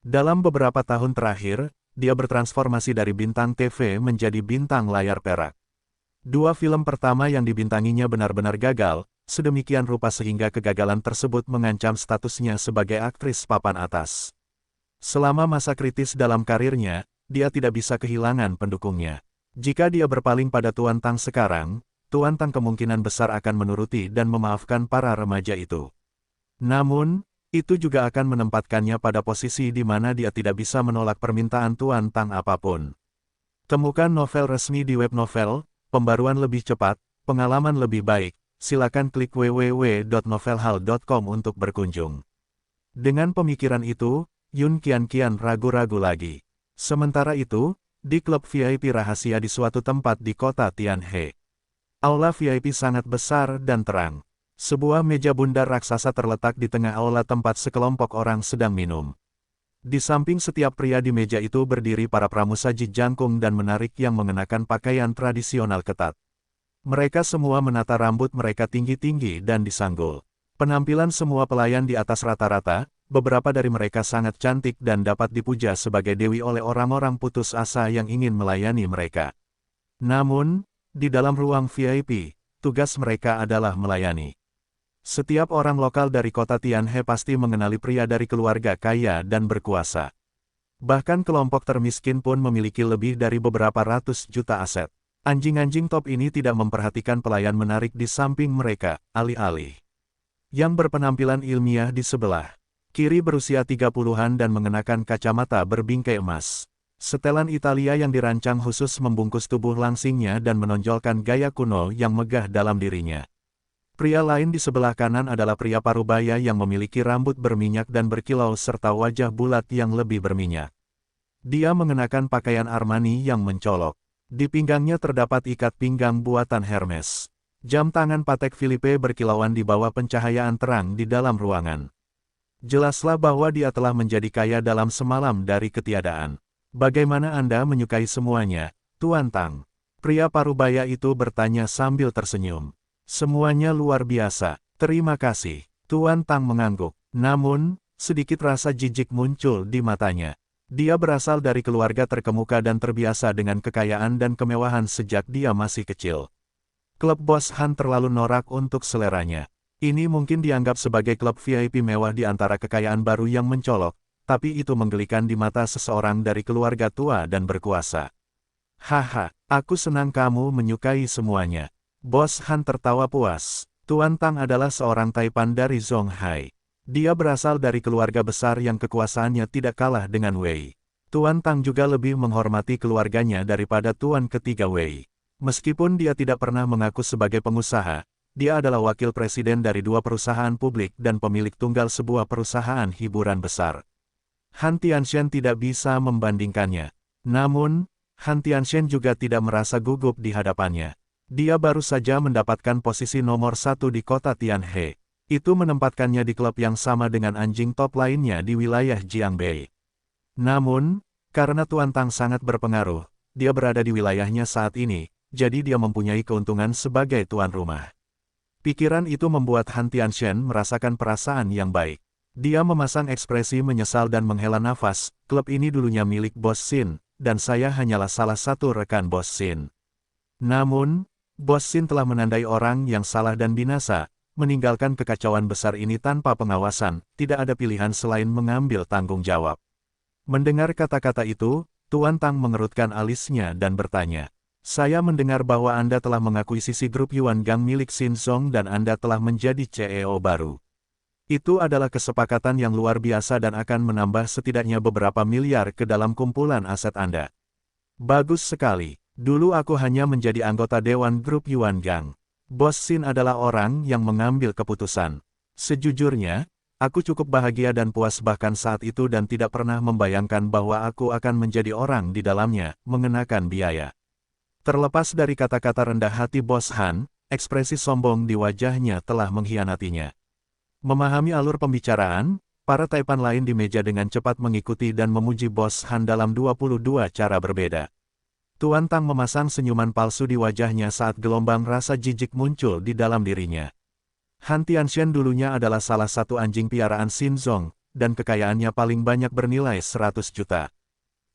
Dalam beberapa tahun terakhir, dia bertransformasi dari bintang TV menjadi bintang layar perak. Dua film pertama yang dibintanginya benar-benar gagal, sedemikian rupa sehingga kegagalan tersebut mengancam statusnya sebagai aktris papan atas. Selama masa kritis dalam karirnya, dia tidak bisa kehilangan pendukungnya. Jika dia berpaling pada Tuan Tang sekarang, Tuan Tang kemungkinan besar akan menuruti dan memaafkan para remaja itu. Namun, itu juga akan menempatkannya pada posisi di mana dia tidak bisa menolak permintaan Tuan Tang apapun. Temukan novel resmi di web novel, pembaruan lebih cepat, pengalaman lebih baik, silakan klik www.novelhall.com untuk berkunjung. Dengan pemikiran itu, Yun Qianqian ragu-ragu lagi. Sementara itu, di klub VIP rahasia di suatu tempat di kota Tianhe. Aula VIP sangat besar dan terang. Sebuah meja bundar raksasa terletak di tengah aula tempat sekelompok orang sedang minum. Di samping setiap pria di meja itu berdiri para pramusaji jangkung dan menarik yang mengenakan pakaian tradisional ketat. Mereka semua menata rambut mereka tinggi-tinggi dan disanggul. Penampilan semua pelayan di atas rata-rata, beberapa dari mereka sangat cantik dan dapat dipuja sebagai dewi oleh orang-orang putus asa yang ingin melayani mereka. Namun, di dalam ruang VIP, tugas mereka adalah melayani. Setiap orang lokal dari kota Tianhe pasti mengenali pria dari keluarga kaya dan berkuasa. Bahkan kelompok termiskin pun memiliki lebih dari beberapa ratus juta aset. Anjing-anjing top ini tidak memperhatikan pelayan menarik di samping mereka, alih-alih yang berpenampilan ilmiah di sebelah kiri berusia 30-an dan mengenakan kacamata berbingkai emas. Setelan Italia yang dirancang khusus membungkus tubuh langsingnya dan menonjolkan gaya kuno yang megah dalam dirinya. Pria lain di sebelah kanan adalah pria parubaya yang memiliki rambut berminyak dan berkilau serta wajah bulat yang lebih berminyak. Dia mengenakan pakaian Armani yang mencolok. Di pinggangnya terdapat ikat pinggang buatan Hermes. Jam tangan Patek Philippe berkilauan di bawah pencahayaan terang di dalam ruangan. Jelaslah bahwa dia telah menjadi kaya dalam semalam dari ketiadaan. Bagaimana Anda menyukai semuanya, Tuan Tang? Pria parubaya itu bertanya sambil tersenyum. Semuanya luar biasa, terima kasih. Tuan Tang mengangguk. Namun, sedikit rasa jijik muncul di matanya. Dia berasal dari keluarga terkemuka dan terbiasa dengan kekayaan dan kemewahan sejak dia masih kecil. Klub Bos Han terlalu norak untuk seleranya. Ini mungkin dianggap sebagai klub VIP mewah di antara kekayaan baru yang mencolok, tapi itu menggelikan di mata seseorang dari keluarga tua dan berkuasa. Haha, aku senang kamu menyukai semuanya. Bos Han tertawa puas. Tuan Tang adalah seorang taipan dari Zonghai. Dia berasal dari keluarga besar yang kekuasaannya tidak kalah dengan Wei. Tuan Tang juga lebih menghormati keluarganya daripada Tuan ketiga Wei. Meskipun dia tidak pernah mengaku sebagai pengusaha, dia adalah wakil presiden dari dua perusahaan publik dan pemilik tunggal sebuah perusahaan hiburan besar. Han Tianxian tidak bisa membandingkannya. Namun, Han Tianxian juga tidak merasa gugup di hadapannya. Dia baru saja mendapatkan posisi nomor 1 di kota Tianhe. Itu menempatkannya di klub yang sama dengan anjing top lainnya di wilayah Jiangbei. Namun, karena Tuan Tang sangat berpengaruh, dia berada di wilayahnya saat ini, jadi dia mempunyai keuntungan sebagai tuan rumah. Pikiran itu membuat Han Tianxian merasakan perasaan yang baik. Dia memasang ekspresi menyesal dan menghela nafas. Klub ini dulunya milik Bos Xin, dan saya hanyalah salah satu rekan Bos Xin. Namun, Bos Xin telah menandai orang yang salah dan binasa, meninggalkan kekacauan besar ini tanpa pengawasan, tidak ada pilihan selain mengambil tanggung jawab. Mendengar kata-kata itu, Tuan Tang mengerutkan alisnya dan bertanya, saya mendengar bahwa Anda telah mengakuisisi grup Yuan Gang milik Xin Zong dan Anda telah menjadi CEO baru. Itu adalah kesepakatan yang luar biasa dan akan menambah setidaknya beberapa miliar ke dalam kumpulan aset Anda. Bagus sekali. Dulu aku hanya menjadi anggota Dewan Grup Yuan Gang. Bos Xin adalah orang yang mengambil keputusan. Sejujurnya, aku cukup bahagia dan puas bahkan saat itu dan tidak pernah membayangkan bahwa aku akan menjadi orang di dalamnya, mengenakan biaya. Terlepas dari kata-kata rendah hati Bos Han, ekspresi sombong di wajahnya telah mengkhianatinya. Memahami alur pembicaraan, para taipan lain di meja dengan cepat mengikuti dan memuji Bos Han dalam 22 cara berbeda. Tuan Tang memasang senyuman palsu di wajahnya saat gelombang rasa jijik muncul di dalam dirinya. Han Tianxian dulunya adalah salah satu anjing piaraan Xin Zong, dan kekayaannya paling banyak bernilai 100 juta.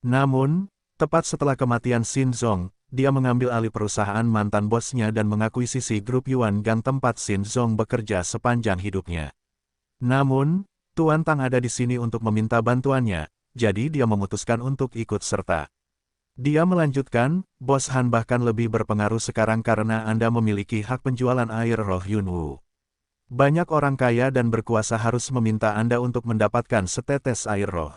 Namun, tepat setelah kematian Xin Zong, dia mengambil alih perusahaan mantan bosnya dan mengakuisisi grup Yuan Gang tempat Xin Zong bekerja sepanjang hidupnya. Namun, Tuan Tang ada di sini untuk meminta bantuannya, jadi dia memutuskan untuk ikut serta. Dia melanjutkan, Bos Han bahkan lebih berpengaruh sekarang karena Anda memiliki hak penjualan air roh Yunwu. Banyak orang kaya dan berkuasa harus meminta Anda untuk mendapatkan setetes air roh.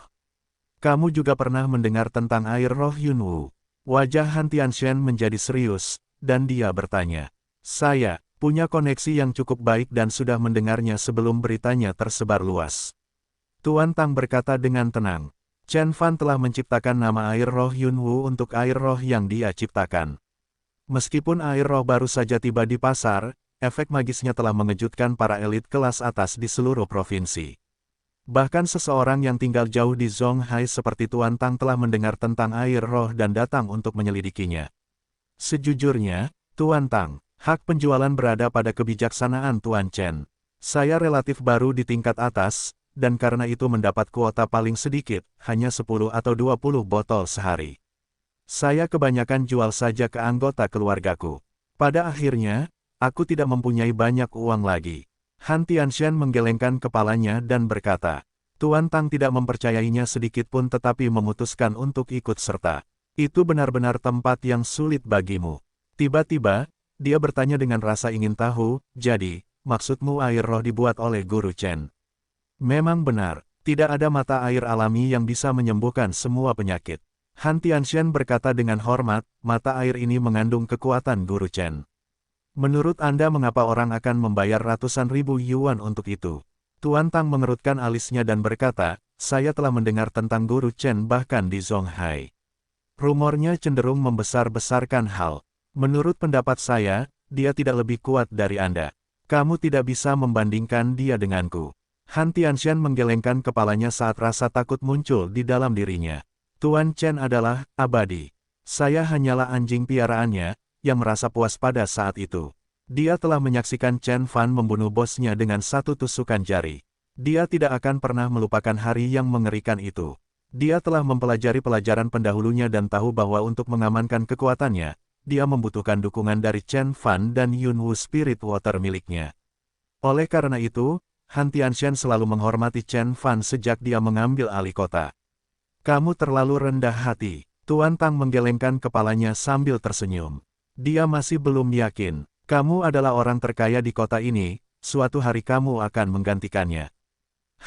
Kamu juga pernah mendengar tentang air roh Yunwu. Wajah Han Tianxian menjadi serius, dan dia bertanya, saya punya koneksi yang cukup baik dan sudah mendengarnya sebelum beritanya tersebar luas. Tuan Tang berkata dengan tenang, Chen Fan telah menciptakan nama air roh Yunwu untuk air roh yang dia ciptakan. Meskipun air roh baru saja tiba di pasar, efek magisnya telah mengejutkan para elit kelas atas di seluruh provinsi. Bahkan seseorang yang tinggal jauh di Zonghai seperti Tuan Tang telah mendengar tentang air roh dan datang untuk menyelidikinya. Sejujurnya, Tuan Tang, hak penjualan berada pada kebijaksanaan Tuan Chen. Saya relatif baru di tingkat atas, dan karena itu mendapat kuota paling sedikit, hanya 10 atau 20 botol sehari. Saya kebanyakan jual saja ke anggota keluargaku. Pada akhirnya, aku tidak mempunyai banyak uang lagi. Han Tianshan menggelengkan kepalanya dan berkata, Tuan Tang tidak mempercayainya sedikit pun tetapi memutuskan untuk ikut serta. Itu benar-benar tempat yang sulit bagimu. Tiba-tiba, dia bertanya dengan rasa ingin tahu, jadi, maksudmu air roh dibuat oleh Guru Chen? Memang benar, tidak ada mata air alami yang bisa menyembuhkan semua penyakit. Han Tianshan berkata dengan hormat, mata air ini mengandung kekuatan Guru Chen. Menurut Anda mengapa orang akan membayar ratusan ribu yuan untuk itu? Tuan Tang mengerutkan alisnya dan berkata, saya telah mendengar tentang Guru Chen bahkan di Zonghai. Rumornya cenderung membesar-besarkan hal. Menurut pendapat saya, dia tidak lebih kuat dari Anda. Kamu tidak bisa membandingkan dia denganku. Han Tianshan menggelengkan kepalanya saat rasa takut muncul di dalam dirinya. Tuan Chen adalah abadi. Saya hanyalah anjing piaraannya, yang merasa puas pada saat itu. Dia telah menyaksikan Chen Fan membunuh bosnya dengan satu tusukan jari. Dia tidak akan pernah melupakan hari yang mengerikan itu. Dia telah mempelajari pelajaran pendahulunya dan tahu bahwa untuk mengamankan kekuatannya, dia membutuhkan dukungan dari Chen Fan dan Yunwu Spirit Water miliknya. Oleh karena itu, Han Tianshan selalu menghormati Chen Fan sejak dia mengambil alih kota. Kamu terlalu rendah hati. Tuan Tang menggelengkan kepalanya sambil tersenyum. Dia masih belum yakin. Kamu adalah orang terkaya di kota ini, suatu hari kamu akan menggantikannya.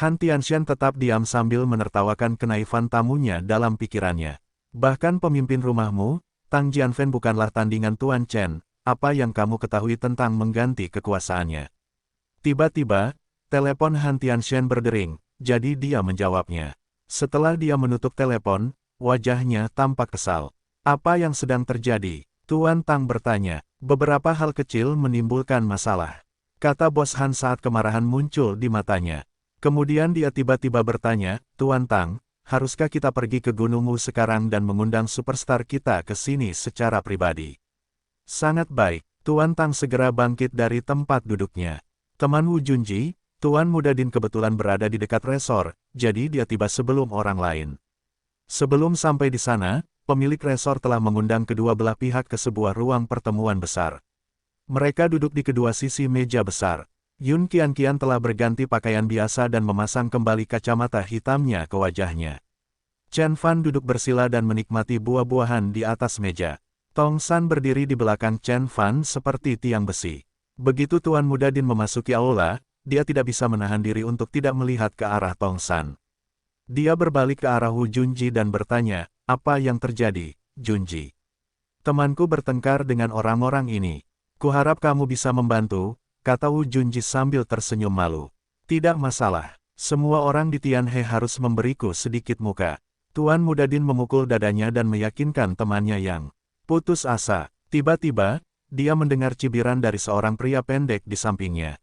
Han Tianshan tetap diam sambil menertawakan kenaifan tamunya dalam pikirannya. Bahkan pemimpin rumahmu, Tang Jianfen bukanlah tandingan Tuan Chen, apa yang kamu ketahui tentang mengganti kekuasaannya? Tiba-tiba, telepon Han Tianshan berdering, jadi dia menjawabnya. Setelah dia menutup telepon, wajahnya tampak kesal. Apa yang sedang terjadi? Tuan Tang bertanya. Beberapa hal kecil menimbulkan masalah, kata bos Han saat kemarahan muncul di matanya. Kemudian dia tiba-tiba bertanya, Tuan Tang, haruskah kita pergi ke gunungmu sekarang dan mengundang superstar kita ke sini secara pribadi? Sangat baik. Tuan Tang segera bangkit dari tempat duduknya. Teman Wu Junji, Tuan Mudadin kebetulan berada di dekat resor, jadi dia tiba sebelum orang lain. Sebelum sampai di sana, pemilik resor telah mengundang kedua belah pihak ke sebuah ruang pertemuan besar. Mereka duduk di kedua sisi meja besar. Yun Qianqian telah berganti pakaian biasa dan memasang kembali kacamata hitamnya ke wajahnya. Chen Fan duduk bersila dan menikmati buah-buahan di atas meja. Tong San berdiri di belakang Chen Fan seperti tiang besi. Begitu Tuan Mudadin memasuki aula, dia tidak bisa menahan diri untuk tidak melihat ke arah Tong San. Dia berbalik ke arah Wu Junji dan bertanya, apa yang terjadi, Junji? Temanku bertengkar dengan orang-orang ini. Kuharap kamu bisa membantu, kata Wu Junji sambil tersenyum malu. Tidak masalah, semua orang di Tianhe harus memberiku sedikit muka. Tuan Mudadin memukul dadanya dan meyakinkan temannya yang putus asa. Tiba-tiba, dia mendengar cibiran dari seorang pria pendek di sampingnya.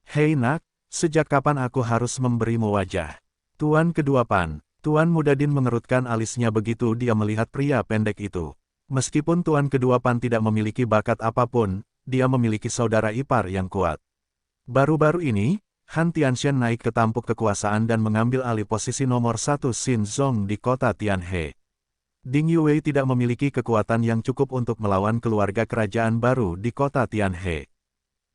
Hei nak, sejak kapan aku harus memberimu wajah? Tuan Kedua Pan. Tuan Mudadin mengerutkan alisnya begitu dia melihat pria pendek itu. Meskipun Tuan Kedua Pan tidak memiliki bakat apapun, dia memiliki saudara ipar yang kuat. Baru-baru ini, Han Tianshan naik ke tampuk kekuasaan dan mengambil alih posisi nomor 1 Xin Zong di kota Tianhe. Ding Yue tidak memiliki kekuatan yang cukup untuk melawan keluarga kerajaan baru di kota Tianhe.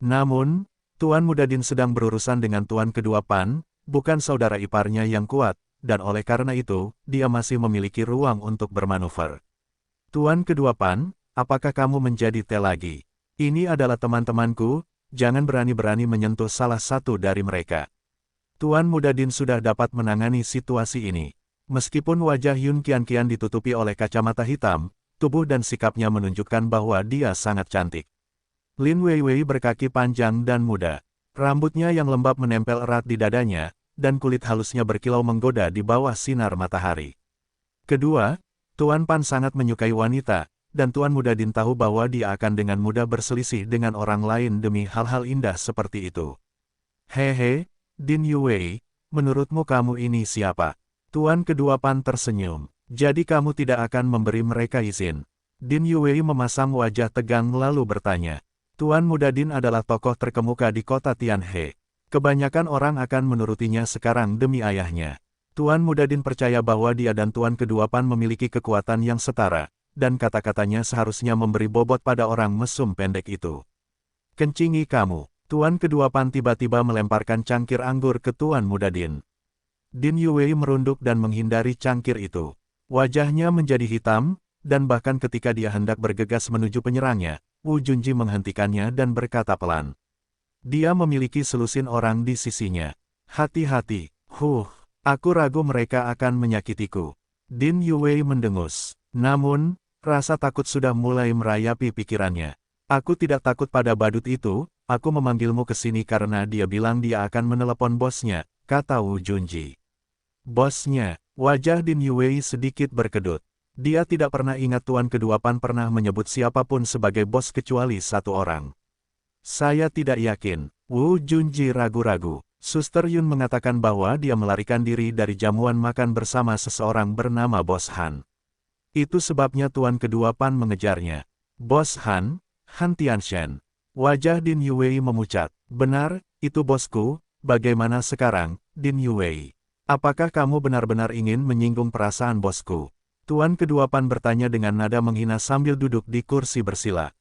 Namun, Tuan Mudadin sedang berurusan dengan Tuan Kedua Pan, bukan saudara iparnya yang kuat, dan oleh karena itu, dia masih memiliki ruang untuk bermanuver. Tuan Kedua Pan, apakah kamu menjadi teh lagi? Ini adalah teman-temanku, jangan berani-berani menyentuh salah satu dari mereka. Tuan Mudadin sudah dapat menangani situasi ini. Meskipun wajah Yun Qianqian ditutupi oleh kacamata hitam, tubuh dan sikapnya menunjukkan bahwa dia sangat cantik. Lin Weiwei berkaki panjang dan muda. Rambutnya yang lembab menempel erat di dadanya, dan kulit halusnya berkilau menggoda di bawah sinar matahari. Kedua, Tuan Pan sangat menyukai wanita, dan Tuan Muda Din tahu bahwa dia akan dengan mudah berselisih dengan orang lain demi hal-hal indah seperti itu. Hehe, Din Yue, menurutmu kamu ini siapa? Tuan Kedua Pan tersenyum. Jadi kamu tidak akan memberi mereka izin. Din Yue memasang wajah tegang lalu bertanya. Tuan Muda Din adalah tokoh terkemuka di kota Tianhe. Kebanyakan orang akan menurutinya sekarang demi ayahnya. Tuan Muda Din percaya bahwa dia dan Tuan Kedua Pan memiliki kekuatan yang setara, dan kata-katanya seharusnya memberi bobot pada orang mesum pendek itu. Kencingi kamu. Tuan Kedua Pan tiba-tiba melemparkan cangkir anggur ke Tuan Muda Din. Din Yue merunduk dan menghindari cangkir itu. Wajahnya menjadi hitam, dan bahkan ketika dia hendak bergegas menuju penyerangnya, Wu Junji menghentikannya dan berkata pelan. Dia memiliki selusin orang di sisinya. Hati-hati, aku ragu mereka akan menyakitiku. Din Yue mendengus. Namun, rasa takut sudah mulai merayapi pikirannya. Aku tidak takut pada badut itu, aku memanggilmu ke sini karena dia bilang dia akan menelepon bosnya, kata Wu Junji. Bosnya, wajah Din Yue sedikit berkedut. Dia tidak pernah ingat Tuan Kedua Pan pernah menyebut siapapun sebagai bos kecuali satu orang. Saya tidak yakin, Wu Junji ragu-ragu. Suster Yun mengatakan bahwa dia melarikan diri dari jamuan makan bersama seseorang bernama Bos Han. Itu sebabnya Tuan Kedua Pan mengejarnya. Bos Han, Han Tianshen. Wajah Din Yue memucat. Benar, itu bosku, bagaimana sekarang, Din Yue? Apakah kamu benar-benar ingin menyinggung perasaan bosku? Tuan Kedua Pan bertanya dengan nada menghina sambil duduk di kursi bersila.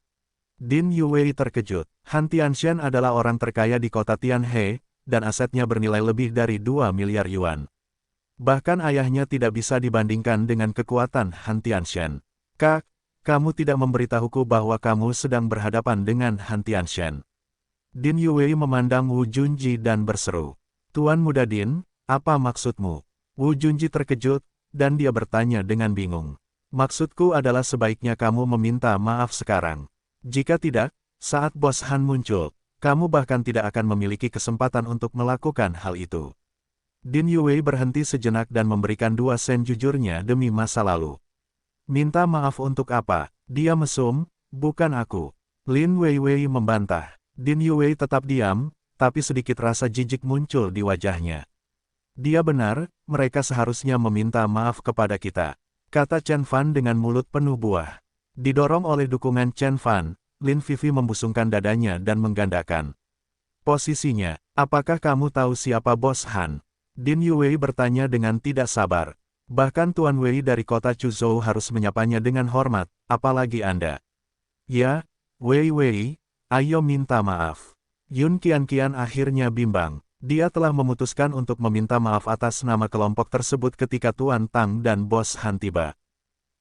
Din Yue terkejut. Han Tianshen adalah orang terkaya di kota Tianhe, dan asetnya bernilai lebih dari 2 miliar yuan. Bahkan ayahnya tidak bisa dibandingkan dengan kekuatan Han Tianshen. Kak, kamu tidak memberitahuku bahwa kamu sedang berhadapan dengan Han Tianshen. Din Yue memandang Wu Junji dan berseru. Tuan Muda Din, apa maksudmu? Wu Junji terkejut, dan dia bertanya dengan bingung. Maksudku adalah sebaiknya kamu meminta maaf sekarang. Jika tidak, saat Bos Han muncul, kamu bahkan tidak akan memiliki kesempatan untuk melakukan hal itu. Din Yue berhenti sejenak dan memberikan 2 sen jujurnya demi masa lalu. Minta maaf untuk apa? Dia mesum, bukan aku. Lin Weiwei membantah. Din Yue tetap diam, tapi sedikit rasa jijik muncul di wajahnya. Dia benar, mereka seharusnya meminta maaf kepada kita, kata Chen Fan dengan mulut penuh buah. Didorong oleh dukungan Chen Fan, Lin Vivi membusungkan dadanya dan menggandakan posisinya. Apakah kamu tahu siapa Bos Han? Din Yue bertanya dengan tidak sabar. Bahkan Tuan Wei dari kota Chuzhou harus menyapanya dengan hormat, apalagi Anda. Ya, Wei Wei, ayo minta maaf. Yun Qianqian akhirnya bimbang. Dia telah memutuskan untuk meminta maaf atas nama kelompok tersebut ketika Tuan Tang dan Bos Han tiba.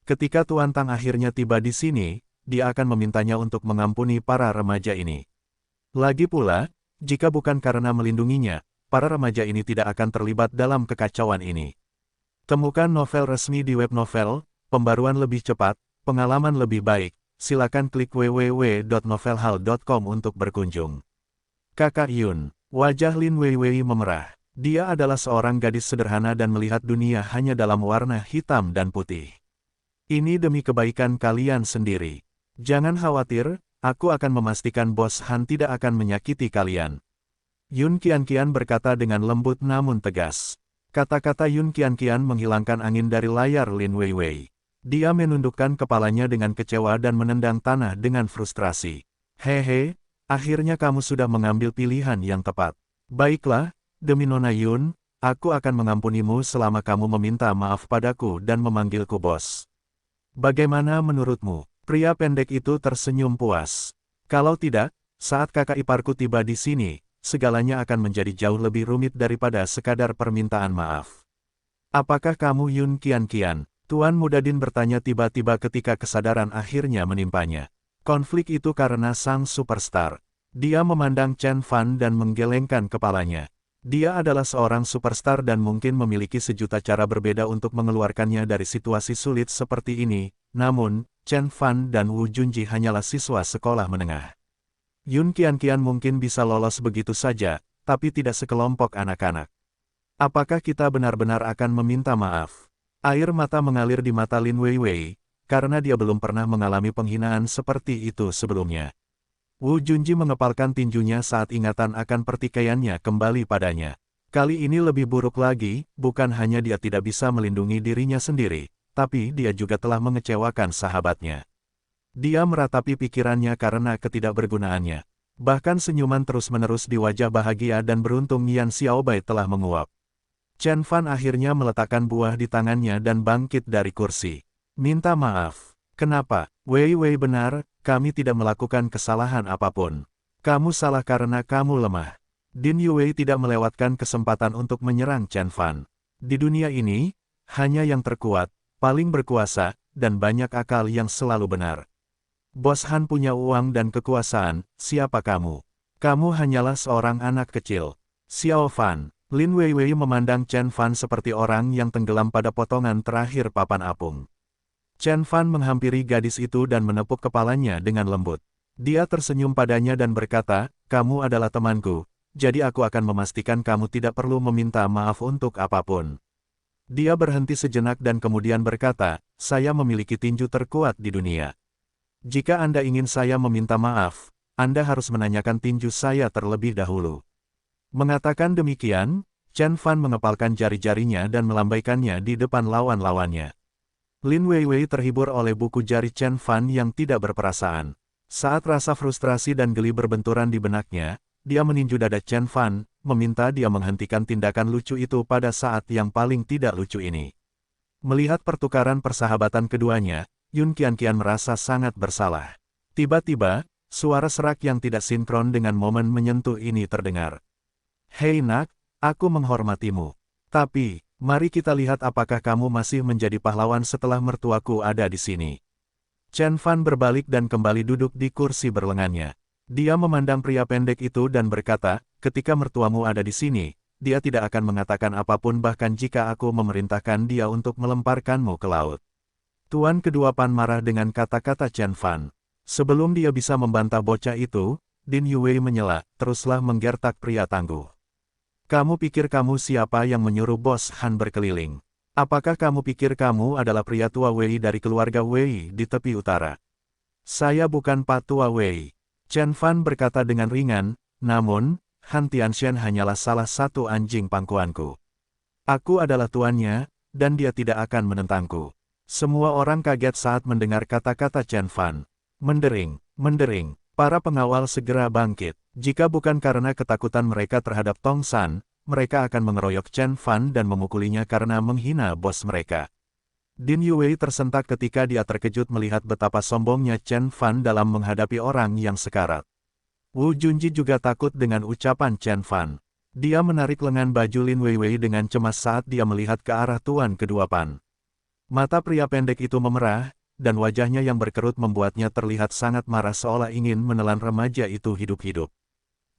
Ketika Tuan Tang akhirnya tiba di sini, dia akan memintanya untuk mengampuni para remaja ini. Lagi pula, jika bukan karena melindunginya, para remaja ini tidak akan terlibat dalam kekacauan ini. Temukan novel resmi di web novel, pembaruan lebih cepat, pengalaman lebih baik, silakan klik www.novelhal.com untuk berkunjung. Kakak Yun, wajah Lin Weiwei memerah. Dia adalah seorang gadis sederhana dan melihat dunia hanya dalam warna hitam dan putih. Ini demi kebaikan kalian sendiri. Jangan khawatir, aku akan memastikan Bos Han tidak akan menyakiti kalian. Yun Qianqian berkata dengan lembut namun tegas. Kata-kata Yun Qianqian menghilangkan angin dari layar Lin Weiwei. Dia menundukkan kepalanya dengan kecewa dan menendang tanah dengan frustrasi. Hehe, akhirnya kamu sudah mengambil pilihan yang tepat. Baiklah, demi Nona Yun, aku akan mengampunimu selama kamu meminta maaf padaku dan memanggilku bos. Bagaimana menurutmu? Pria pendek itu tersenyum puas. Kalau tidak, saat kakak iparku tiba di sini, segalanya akan menjadi jauh lebih rumit daripada sekadar permintaan maaf. Apakah kamu Yun Qianqian? Tuan Muda Din bertanya tiba-tiba ketika kesadaran akhirnya menimpanya. Konflik itu karena sang superstar. Dia memandang Chen Fan dan menggelengkan kepalanya. Dia adalah seorang superstar dan mungkin memiliki sejuta cara berbeda untuk mengeluarkannya dari situasi sulit seperti ini, namun, Chen Fan dan Wu Junji hanyalah siswa sekolah menengah. Yun Qianqian mungkin bisa lolos begitu saja, tapi tidak sekelompok anak-anak. Apakah kita benar-benar akan meminta maaf? Air mata mengalir di mata Lin Weiwei, karena dia belum pernah mengalami penghinaan seperti itu sebelumnya. Wu Junji mengepalkan tinjunya saat ingatan akan pertikaiannya kembali padanya. Kali ini lebih buruk lagi, bukan hanya dia tidak bisa melindungi dirinya sendiri, tapi dia juga telah mengecewakan sahabatnya. Dia meratapi pikirannya karena ketidakbergunaannya. Bahkan senyuman terus-menerus di wajah bahagia dan beruntung Yan Xiaobai telah menguap. Chen Fan akhirnya meletakkan buah di tangannya dan bangkit dari kursi. Minta maaf. Kenapa? Wei Wei benar, kami tidak melakukan kesalahan apapun. Kamu salah karena kamu lemah. Din Yue tidak melewatkan kesempatan untuk menyerang Chen Fan. Di dunia ini, hanya yang terkuat, paling berkuasa, dan banyak akal yang selalu benar. Bos Han punya uang dan kekuasaan, siapa kamu? Kamu hanyalah seorang anak kecil. Xiao Fan. Lin Weiwei memandang Chen Fan seperti orang yang tenggelam pada potongan terakhir papan apung. Chen Fan menghampiri gadis itu dan menepuk kepalanya dengan lembut. Dia tersenyum padanya dan berkata, kamu adalah temanku, jadi aku akan memastikan kamu tidak perlu meminta maaf untuk apapun. Dia berhenti sejenak dan kemudian berkata, saya memiliki tinju terkuat di dunia. Jika Anda ingin saya meminta maaf, Anda harus menanyakan tinju saya terlebih dahulu. Mengatakan demikian, Chen Fan mengepalkan jari-jarinya dan melambaikannya di depan lawan-lawannya. Lin Weiwei terhibur oleh buku jari Chen Fan yang tidak berperasaan. Saat rasa frustrasi dan geli berbenturan di benaknya, dia meninju dada Chen Fan, meminta dia menghentikan tindakan lucu itu pada saat yang paling tidak lucu ini. Melihat pertukaran persahabatan keduanya, Yun Qianqian merasa sangat bersalah. Tiba-tiba, suara serak yang tidak sinkron dengan momen menyentuh ini terdengar. Hei nak, aku menghormatimu. Tapi, mari kita lihat apakah kamu masih menjadi pahlawan setelah mertuaku ada di sini. Chen Fan berbalik dan kembali duduk di kursi berlengannya. Dia memandang pria pendek itu dan berkata, ketika mertuamu ada di sini, dia tidak akan mengatakan apapun bahkan jika aku memerintahkan dia untuk melemparkanmu ke laut. Tuan kedua Pan marah dengan kata-kata Chen Fan. Sebelum dia bisa membantah bocah itu, Din Yue menyela, teruslah menggertak pria tangguh. Kamu pikir kamu siapa yang menyuruh bos Han berkeliling? Apakah kamu pikir kamu adalah pria tua Wei dari keluarga Wei di tepi utara? Saya bukan Pak Tua Wei. Chen Fan berkata dengan ringan, namun, Han Tianshan hanyalah salah satu anjing pangkuanku. Aku adalah tuannya, dan dia tidak akan menentangku. Semua orang kaget saat mendengar kata-kata Chen Fan. Mendering, para pengawal segera bangkit. Jika bukan karena ketakutan mereka terhadap Tong San, mereka akan mengeroyok Chen Fan dan memukulinya karena menghina bos mereka. Din Yue tersentak ketika dia terkejut melihat betapa sombongnya Chen Fan dalam menghadapi orang yang sekarat. Wu Junji juga takut dengan ucapan Chen Fan. Dia menarik lengan baju Lin Weiwei dengan cemas saat dia melihat ke arah tuan kedua Pan. Mata pria pendek itu memerah, dan wajahnya yang berkerut membuatnya terlihat sangat marah seolah ingin menelan remaja itu hidup-hidup.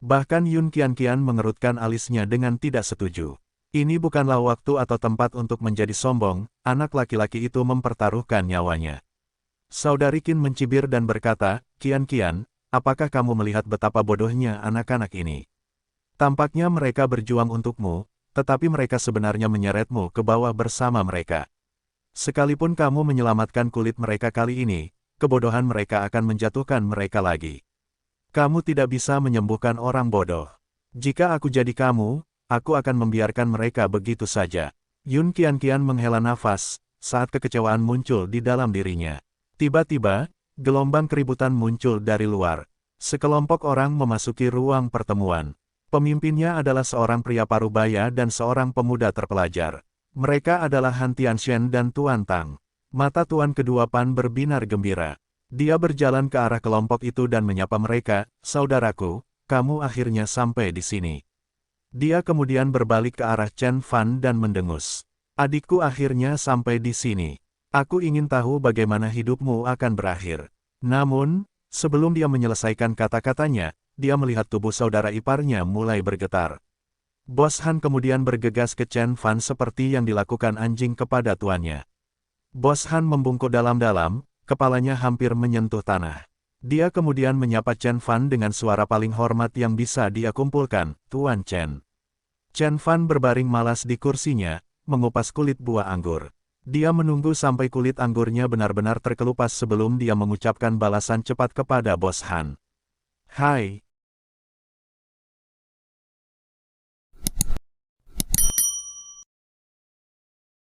Bahkan Yun Qianqian mengerutkan alisnya dengan tidak setuju. Ini bukanlah waktu atau tempat untuk menjadi sombong, anak laki-laki itu mempertaruhkan nyawanya. Saudari Qin mencibir dan berkata, Qianqian, apakah kamu melihat betapa bodohnya anak-anak ini? Tampaknya mereka berjuang untukmu, tetapi mereka sebenarnya menyeretmu ke bawah bersama mereka. Sekalipun kamu menyelamatkan kulit mereka kali ini, kebodohan mereka akan menjatuhkan mereka lagi. Kamu tidak bisa menyembuhkan orang bodoh. Jika aku jadi kamu, aku akan membiarkan mereka begitu saja. Yun Qianqian menghela nafas, saat kekecewaan muncul di dalam dirinya. Tiba-tiba, gelombang keributan muncul dari luar. Sekelompok orang memasuki ruang pertemuan. Pemimpinnya adalah seorang pria parubaya dan seorang pemuda terpelajar. Mereka adalah Han Tianshan dan Tuan Tang. Mata tuan kedua Pan berbinar gembira. Dia berjalan ke arah kelompok itu dan menyapa mereka, saudaraku, kamu akhirnya sampai di sini. Dia kemudian berbalik ke arah Chen Fan dan mendengus. Adikku akhirnya sampai di sini. Aku ingin tahu bagaimana hidupmu akan berakhir. Namun, sebelum dia menyelesaikan kata-katanya, dia melihat tubuh saudara iparnya mulai bergetar. Bos Han kemudian bergegas ke Chen Fan seperti yang dilakukan anjing kepada tuannya. Bos Han membungkuk dalam-dalam, kepalanya hampir menyentuh tanah. Dia kemudian menyapa Chen Fan dengan suara paling hormat yang bisa dia kumpulkan, Tuan Chen. Chen Fan berbaring malas di kursinya, mengupas kulit buah anggur. Dia menunggu sampai kulit anggurnya benar-benar terkelupas sebelum dia mengucapkan balasan cepat kepada Bos Han. Hai,